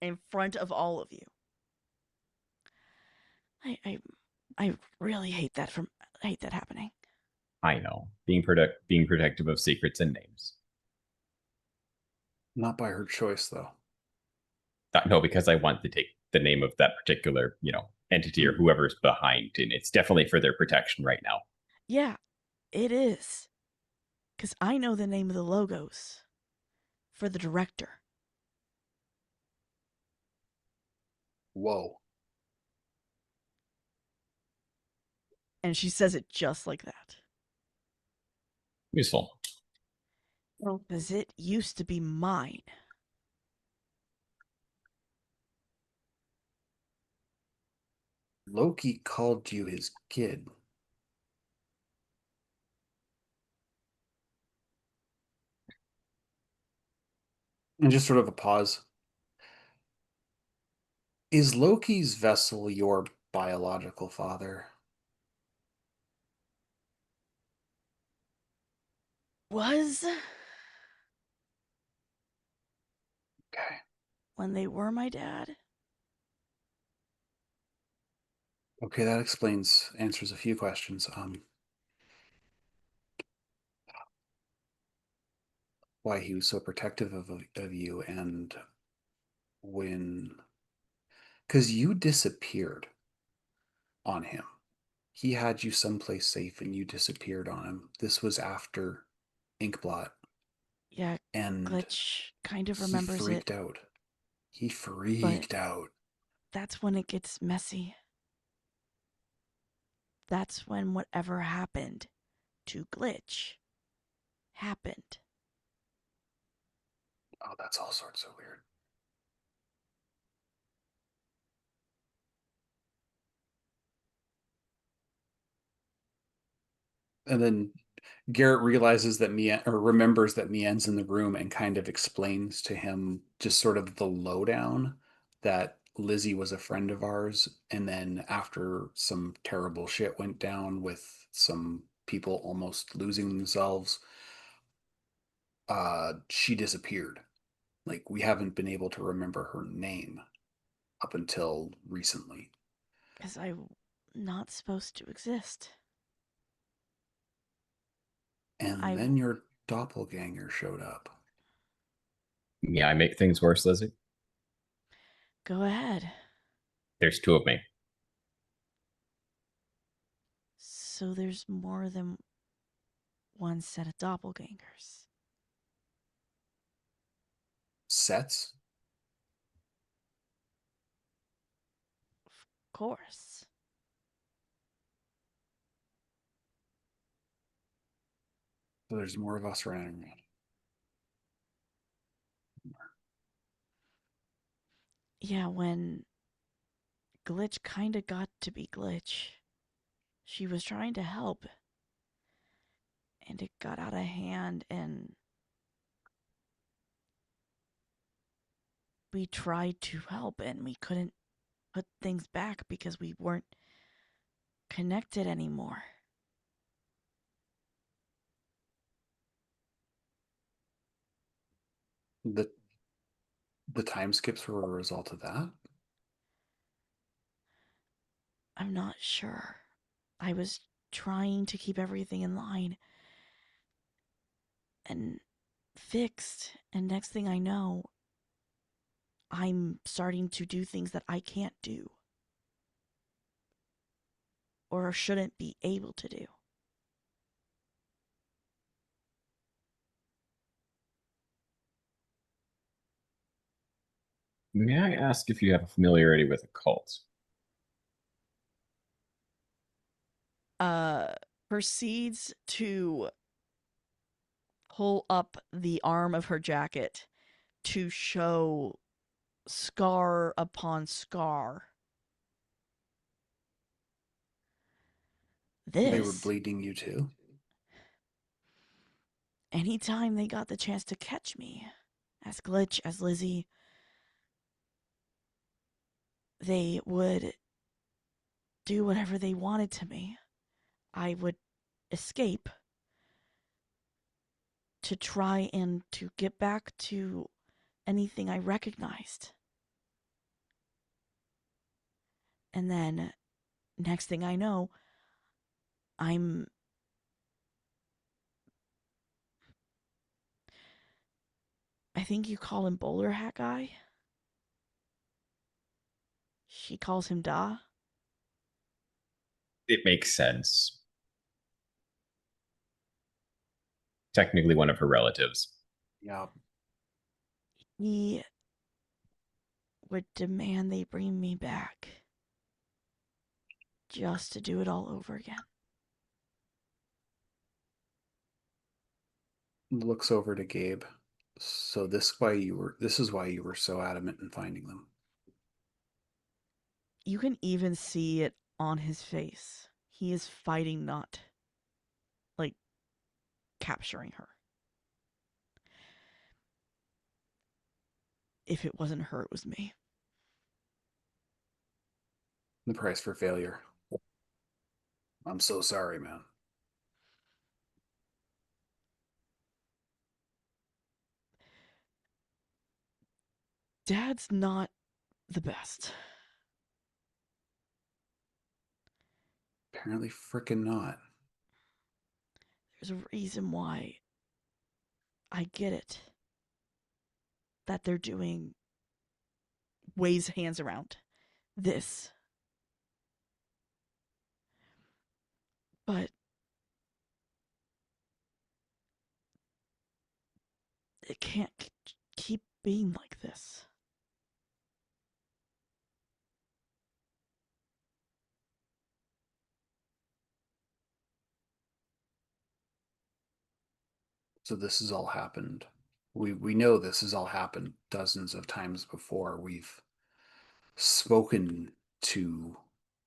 in front of all of you. I really hate that happening. I know being protective of secrets and names. Not by her choice, though. No, because I want to take the name of that particular, entity or whoever's behind, and it's definitely for their protection right now. Yeah, it is. Because I know the name of the logos for the director. Whoa. And she says it just like that. Useful. Because it used to be mine. Loki called you his kid. And just sort of a pause. Is Loki's vessel your biological father? Was Okay. when they were my dad. Okay, that answers a few questions. Why he was so protective of you, and because you disappeared on him. He had you someplace safe and you disappeared on him. This was after Inkblot. Yeah, And Glitch kind of he remembers it. freaked out. He But freaked out. that's when it gets messy. That's when whatever happened to Glitch happened. Oh, that's all sorts of weird. And then Garrett realizes that remembers that Mien's in the room and kind of explains to him just sort of the lowdown that Lizzie was a friend of ours. And then after some terrible shit went down with some people almost losing themselves, she disappeared. Like, we haven't been able to remember her name up until recently. Because I'm not supposed to exist. And then your doppelganger showed up. Yeah, I make things worse, Lizzie. Go ahead. There's two of me. So there's more than one set of doppelgangers. sets? Of course. So there's more of us running around. Yeah, when Glitch kinda got to be Glitch, she was trying to help. And it got out of hand, and we tried to help, and we couldn't put things back because we weren't connected anymore. The time skips were a result of that. I'm not sure. I was trying to keep everything in line and fixed, and next thing I know, I'm starting to do things that I can't do or shouldn't be able to do. May I ask if you have a familiarity with a cult? Proceeds to pull up the arm of her jacket to show scar upon scar. They were This, bleeding you too. anytime they got the chance to catch me, as Glitch, as Lizzie, they would do whatever they wanted to me. I would escape to try and to get back to anything I recognized. And then, next thing I know, I'm I think you call him Bowler Hat Guy. She calls him Da. It makes sense. Technically one of her relatives. Yeah. He would demand they bring me back just to do it all over again. Looks over to Gabe. So this is why you were so adamant in finding them. You can even see it on his face. He is fighting, not like capturing her. If it wasn't her, it was me. The price for failure. I'm so sorry, man. Dad's not the best. Apparently frickin' not. There's a reason why I get it. That they're doing waves hands around this. But it can't keep being like this. So this has all happened. We know this has all happened dozens of times before. We've spoken to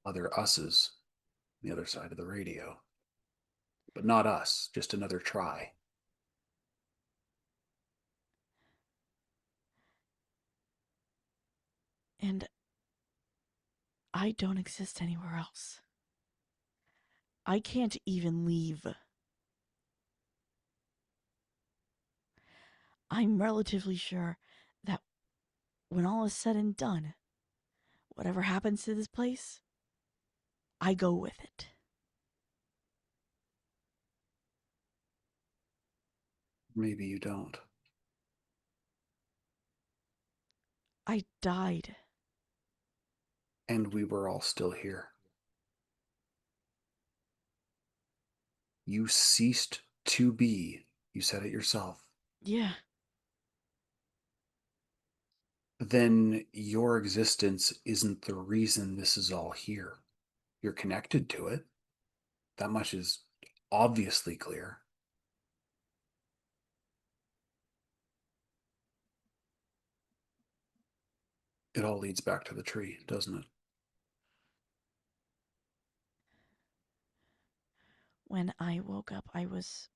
other us's on the other side of the radio. But not us, just another try. And I don't exist anywhere else. I can't even leave. I'm relatively sure that when all is said and done, whatever happens to this place, I go with it. Maybe you don't. I died. And we were all still here. You ceased to be. You said it yourself. Yeah. then your existence isn't the reason this is all here. You're connected to it. That much is obviously clear. It all leads back to the tree, doesn't it? When I woke up, I was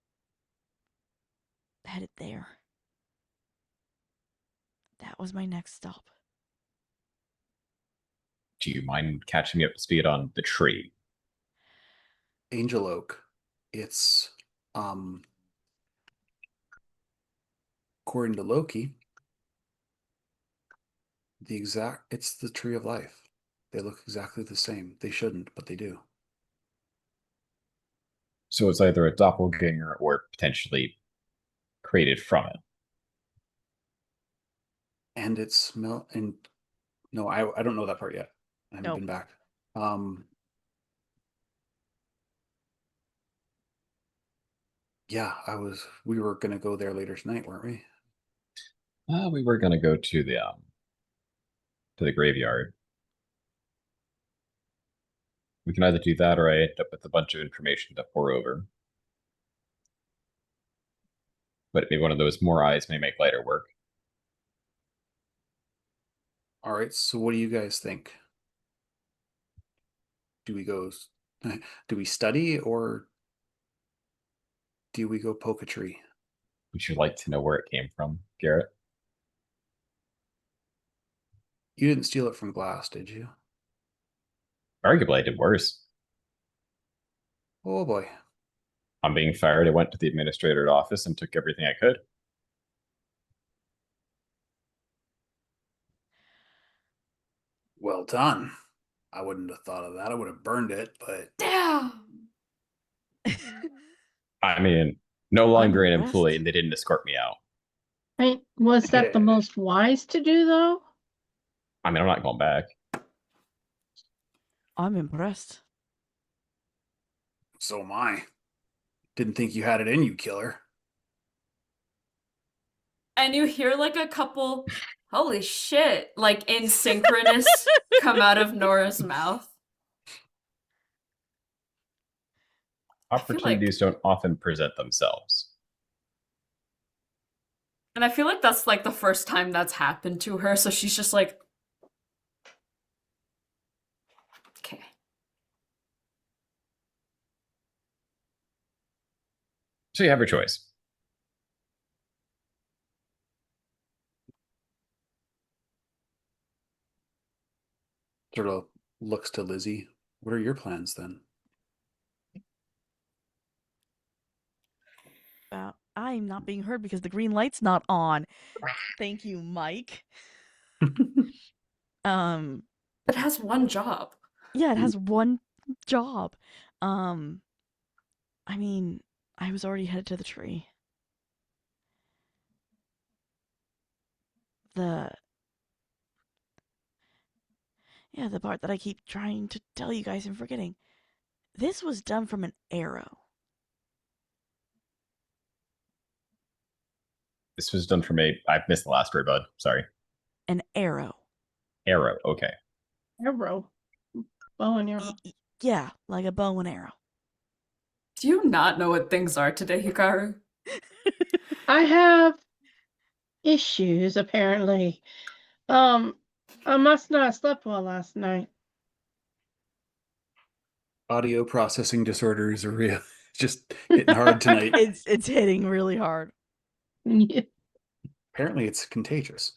headed there. That was my next stop. Do you mind catching me up to speed on the tree? Angel Oak. It's according to Loki, it's the tree of life. They look exactly the same. They shouldn't, but they do. So it's either a doppelganger or potentially created from it. And it smell and no, I don't know that part yet. I haven't Nope. been back. Yeah, we were gonna go there later tonight, weren't we? We were gonna go to the graveyard. We can either do that or I end up with a bunch of information to pour over. But maybe one of those more eyes may make lighter work. All right, so what do you guys think? Do we go do we study or do we go poke a tree? Would you like to know where it came from, Garrett? You didn't steal it from Glass, did you? Arguably, I did worse. Oh boy. On being fired, I went to the administrator's office and took everything I could. Well done. I wouldn't have thought of that. I would have burned it, but Damn. I mean, no longer an impressed. employee, and they didn't escort me out. Was that the most wise to do, though? I mean, I'm not going back. I'm impressed. so am I. Didn't think you had it in you, killer. And you hear like a couple, holy shit, like in synchronous come out of Nora's mouth. I feel like- Opportunities don't often present themselves. And I feel like that's like the first time that's happened to her, so she's just like, okay. So you have your choice. Sort of looks to Lizzie. What are your plans then? I'm not being heard because the green light's not on. Thank you, Mike. It has one job. Yeah, it has one job. I mean, I was already headed to the tree. The part that I keep trying to tell you guys and forgetting. This was done from an arrow. This was done from I missed the last word, bud. Sorry. An arrow. Arrow. Okay. Arrow. Bow and arrow. Yeah, like a bow and arrow. Do you not know what things are today, Hikaru? I have issues, apparently. I must not have slept well last night. Audio processing disorders are real. Just hitting hard tonight. It's hitting really hard. Yeah. Apparently it's contagious.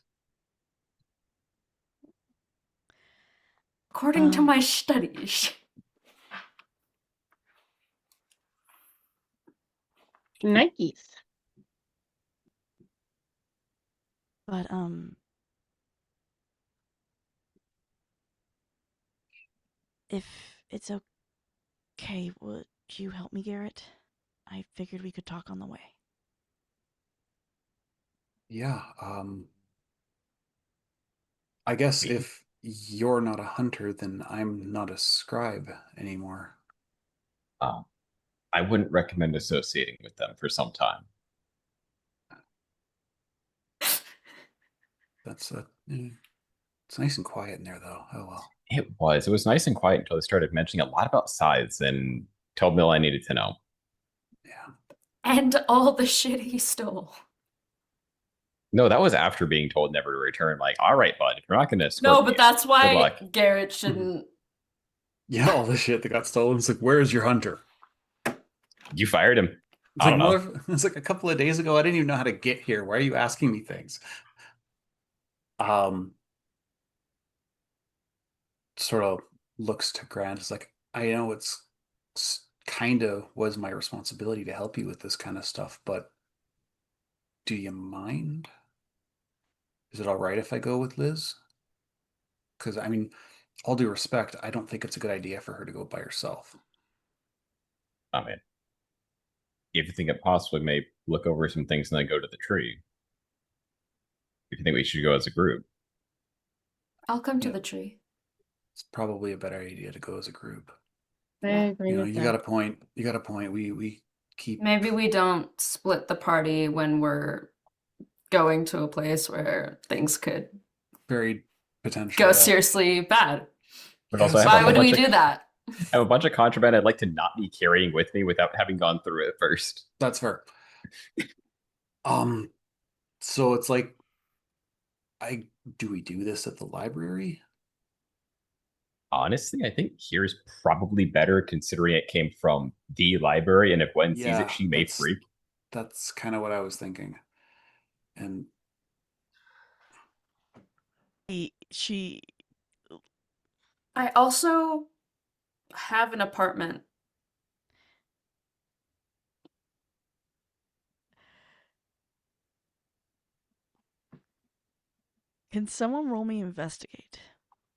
According to my studies. Nikes. But if it's okay, would you help me, Garrett? I figured we could talk on the way. Yeah, I guess if you're not a hunter, then I'm not a scribe anymore. I wouldn't recommend associating with them for some time. That's it's nice and quiet in there, though. Oh well. It was. It was nice and quiet until they started mentioning a lot about scythes and told me all I needed to know. Yeah. And all the shit he stole. No, that was after being told never to return. Like, all right, bud, if you're not going to escort No, me, but that's good why luck. Garrett shouldn't. Yeah, all the shit that got stolen. It's like, where's your hunter? You fired him. It's I like don't know. it's like a couple of days ago. I didn't even know how to get here. Why are you asking me things? Um, sort of looks to Grant. It's like, I know it's kind of was my responsibility to help you with this kind of stuff, but do you mind? Is it all right if I go with Liz? Because I mean, all due respect, I don't think it's a good idea for her to go by herself. I mean, if you think it possibly may look over some things and then go to the tree, if you think we should go as a group, I'll come to Yeah. the tree. It's probably a better idea to go as a group. I Yeah. agree with You that. got a point. You got a point. We keep Maybe we don't split the party when we're going to a place where things could very potential. go Yeah. seriously bad. but Yeah, also I it's have Why a would we bunch of do that? I have a bunch of contraband I'd like to not be carrying with me without having gone through it first. That's fair. Um, so it's like, do we do this at the library? Honestly, I think here's probably better considering it came from the library, and if Gwen sees it, Yeah, she may freak. that's kind of what I was thinking. And She I also have an apartment. can someone roll me investigate?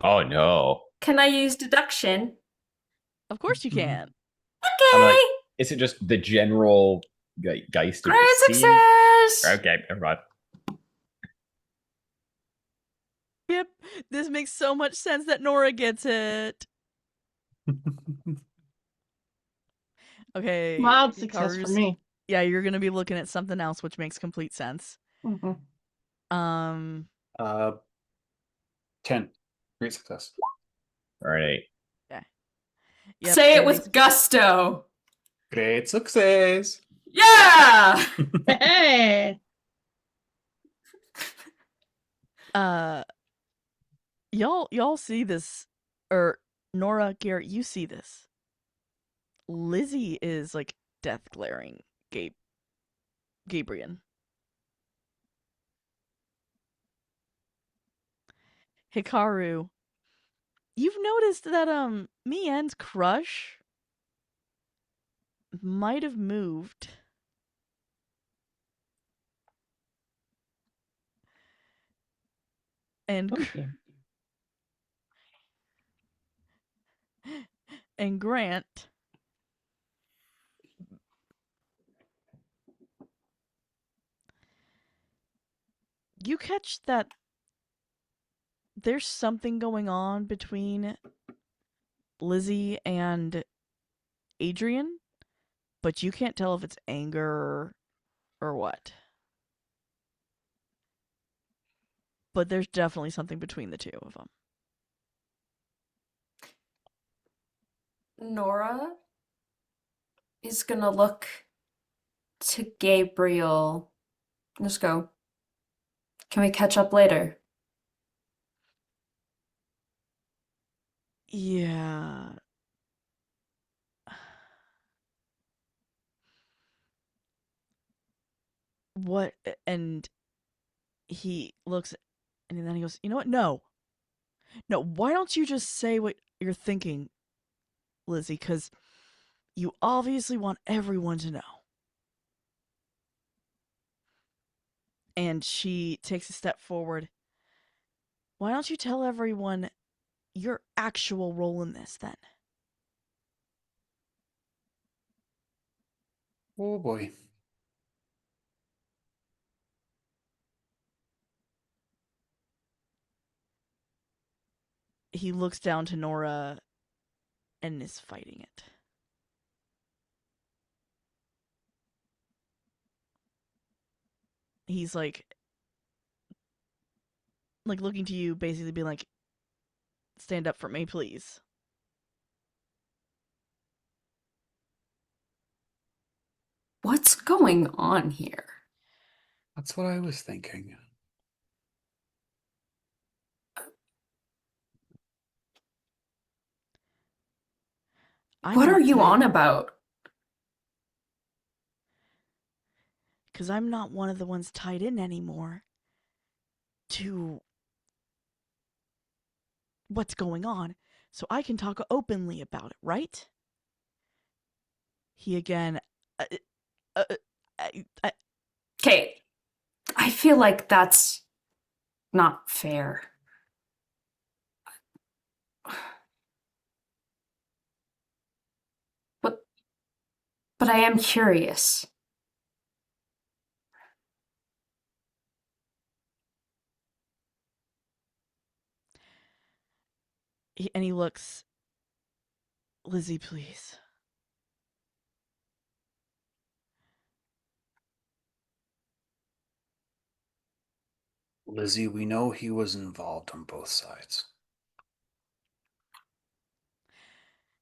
Oh no. Can I use deduction? Of course you can. I'm like, Okay! is it just the general geist of the Great scene? success! Okay, never mind. Yep, this makes so much sense that Nora gets it. Okay, Mild success for Hikaru's- me. Yeah, you're gonna be looking at something else, which makes complete sense. Mhm. Um, 10. Great success. All right. yep, Say it makes- with gusto. Great success. Yeah! Hey! y'all see this, or Nora, Garrett, you see this. Lizzie is like death glaring Gabriel. Hikaru, you've noticed that Mien's crush might have moved. And Okay. and Grant, you catch that there's something going on between Lizzie and Adrian, but you can't tell if it's anger or what. But there's definitely something between the two of them. Nora is gonna look to Gabriel. Let's go. Can we catch up later? Yeah. What? And he looks, and then he goes, "You know what? No. No, why don't you just say what you're thinking, Lizzie? Because you obviously want everyone to know." And she takes a step forward. "Why don't you tell everyone your actual role in this then?" Oh boy. He looks down to Nora and is fighting it. He's like, like looking to you, basically being like, stand up for me, please. What's going on here? That's what I was thinking. What are you on saying, about? because I'm not one of the ones tied in anymore to what's going on, so I can talk openly about it, right? He again, uh, uh, uh, Okay, I feel like that's not fair. But I am curious. and he looks, Lizzie, please. Lizzie, we know he was involved on both sides.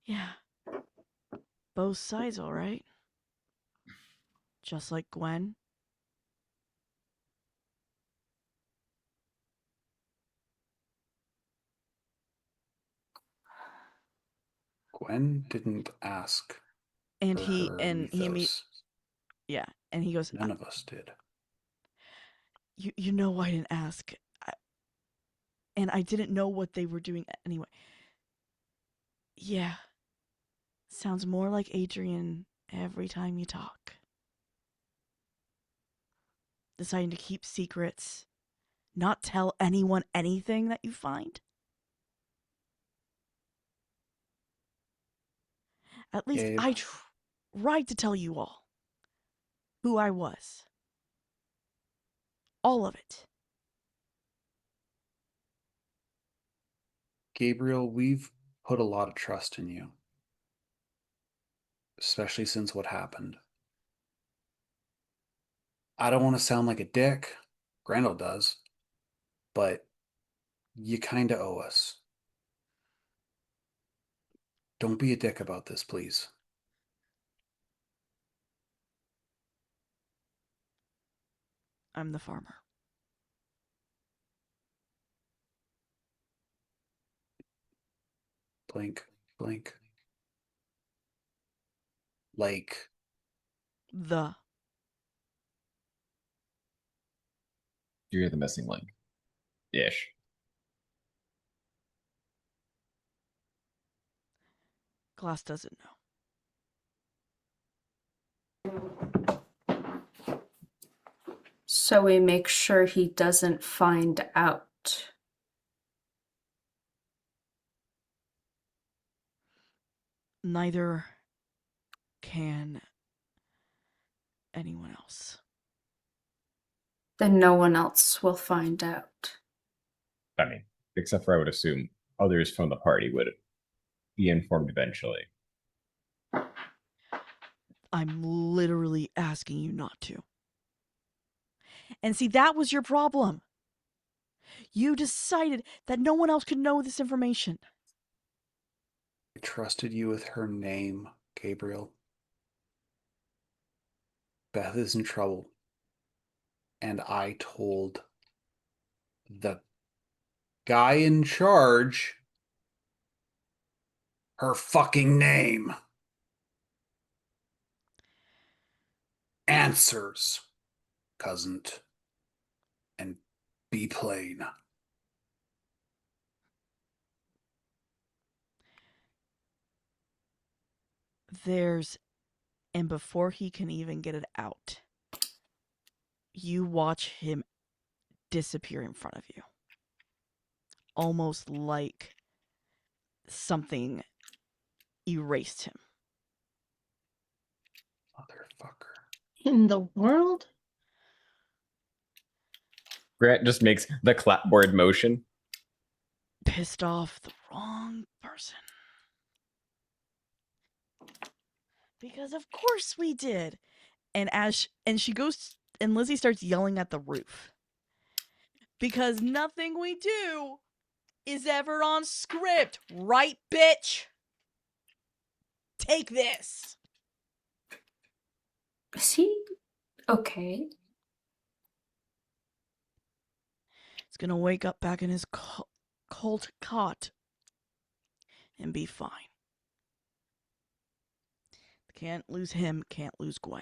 Yeah. Both sides, all right. Just like Gwen. Gwen didn't ask And for he her and he ethos. yeah, and he goes, None of us did. you know I didn't ask. And I didn't know what they were doing anyway. Yeah. Sounds more like Adrian every time you talk. Deciding to keep secrets, not tell anyone anything that you find. At least Gabe, I tried to tell you all who I was. All of it. Gabriel, we've put a lot of trust in you, especially since what happened. I don't want to sound like a dick. Grendel does, but you kind of owe us. Don't be a dick about this, please. I'm the farmer. Blink, blink. Like, The. You're the missing link. Ish. Glass doesn't know. So we make sure he doesn't find out. Neither can anyone else. Then no one else will find out. I mean, except for I would assume others from the party would be informed eventually. I'm literally asking you not to. And see, that was your problem. You decided that no one else could know this information. I trusted you with her name, Gabriel. Beth is in trouble. And I told the guy in charge her fucking name. Answers, cousin. And be plain. And before he can even get it out, you watch him disappear in front of you. Almost like something erased him. Motherfucker. In the world? Grant just makes the clapboard motion. Pissed off the wrong person. Because of course we did. And she goes and Lizzie starts yelling at the roof. Because nothing we do is ever on script, right, bitch? Take this. Is he okay? He's gonna wake up back in his cold cot and be fine. Can't lose him, can't lose Gwen.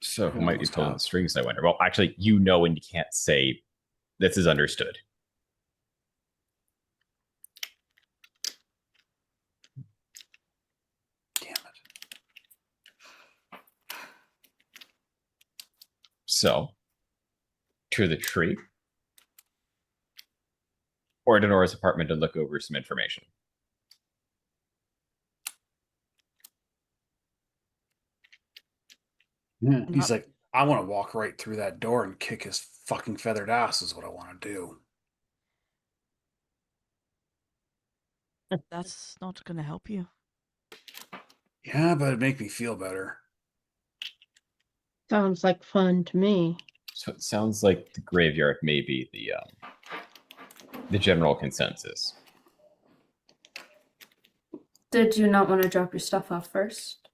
So who might be Almost pulling the have. strings, I wonder? Well, actually, you know, and you can't say this is understood. Damn it. So, to the tree or to Nora's apartment to look over some information. Yeah. He's Not- like, I want to walk right through that door and kick his fucking feathered ass is what I want to do. That's not gonna help you. Yeah, but it'd make me feel better. Sounds like fun to me. So it sounds like the graveyard may be the general consensus. Did you not want to drop your stuff off first?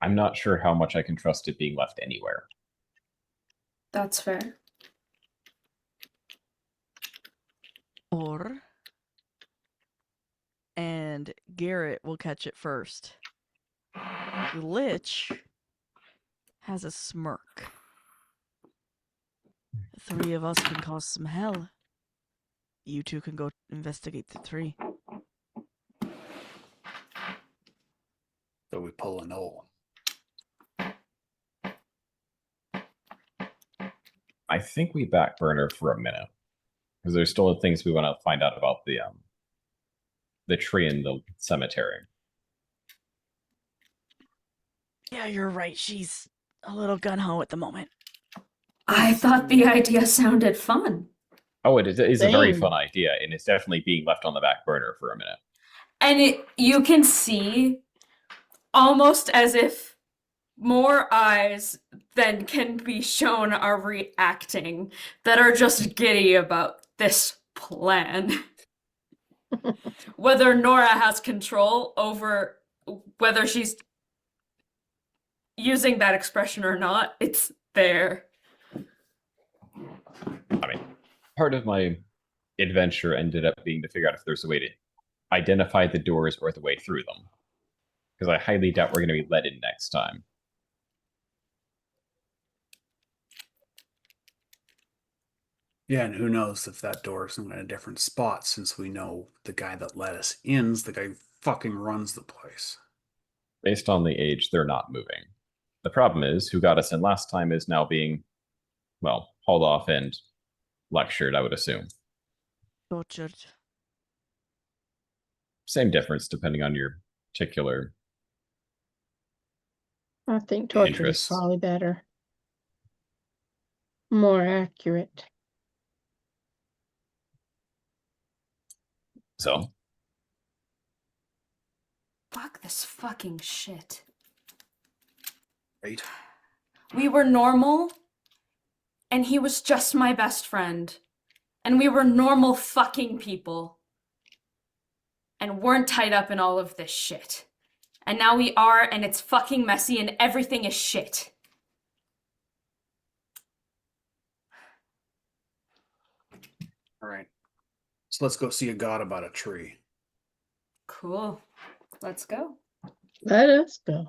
I'm not sure how much I can trust it being left anywhere. That's fair. Or. And Garrett will catch it first. Glitch has a smirk. The three of us can cause some hell. You two can go investigate the tree. So we pull a no. I think we back burner for a minute because there's still things we want to find out about the tree in the cemetery. Yeah, you're right. She's a little gun-ho at the moment. I thought the idea sounded fun. Oh, it is a very Same. fun idea, and it's definitely being left on the back burner for a minute. And you can see almost as if more eyes than can be shown are reacting that are just giddy about this plan. Whether Nora has control over whether she's using that expression or not, it's there. I mean, part of my adventure ended up being to figure out if there's a way to identify the doors or the way through them. Because I highly doubt we're going to be let in next time. Yeah, and who knows if that door is in a different spot since we know the guy that let us in's the guy who fucking runs the place. Based on the age, they're not moving. The problem is, who got us in last time is now being, well, hauled off and lectured, I would assume. Tortured. Same difference depending on your particular. I think torture is Interests. probably better. More accurate. So, Fuck this fucking shit. Right? We were normal, and he was just my best friend. And we were normal fucking people. And weren't tied up in all of this shit. And now we are, and it's fucking messy, and everything is shit. All right. So let's go see a god about a tree. Cool. Let's go. Let us go.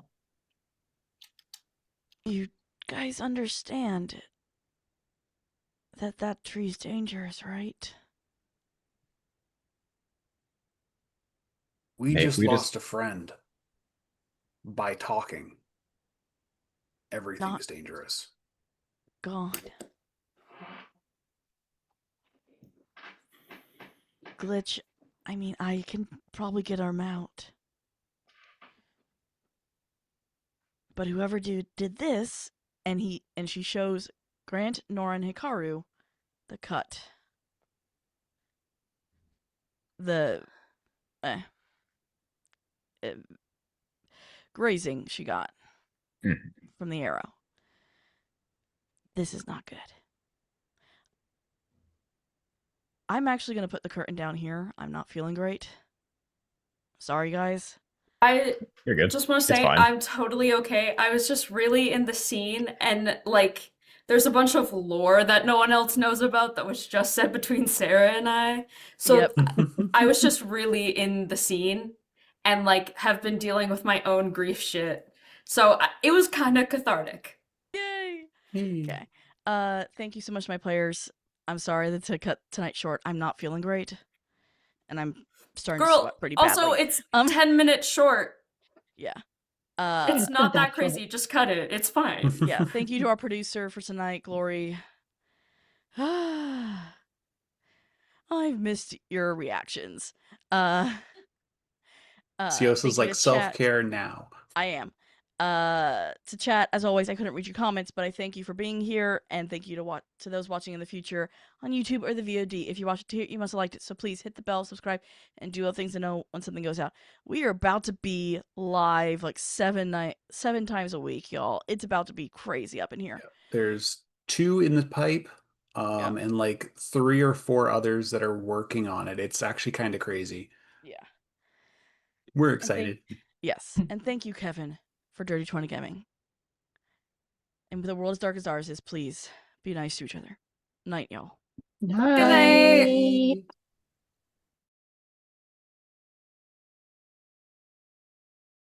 You guys understand that that tree's dangerous, right? We Hey, just we lost just- a friend by talking. Everything's dangerous. God. Glitch, I mean, I can probably get our mount. But whoever did this, and she shows Grant, Nora, and Hikaru the cut. The grazing she got Mhm. from the arrow. This is not good. I'm actually going to put the curtain down here. I'm not feeling great. Sorry, guys. I You're good. just want to It's say fine. I'm totally okay. I was just really in the scene, and like there's a bunch of lore that no one else knows about that was just said between Sarah and I. So Yep. I was just really in the scene and like have been dealing with my own grief shit. So it was kind of cathartic. Yay! Hey. Okay. Thank you so much, my players. I'm sorry to cut tonight short. I'm not feeling great. And I'm starting to Girl, sweat pretty also badly. it's 10 minutes short. Yeah. It's It's not that short. crazy. Just cut it. It's fine. Yeah. Thank you to our producer for tonight, Glory. I've missed your reactions. Siosa's Thank you like to chat. self-care now. I am. To chat, as always, I couldn't read your comments, but I thank you for being here, and thank you to those watching in the future on YouTube or the VOD. If you watch it here, you must have liked it, so please hit the bell, subscribe, and do all things to know when something goes out. We are about to be live like 7 times a week, y'all. It's about to be crazy up in here. There's 2 in the pipe, Yep. and like 3 or 4 others that are working on it. It's actually kind of crazy. Yeah. We're excited. Yes, and thank you, Kevin, for Dirty 20 Gaming. And with the world as dark as ours is, please be nice to each other. Night, y'all. Night. Good night.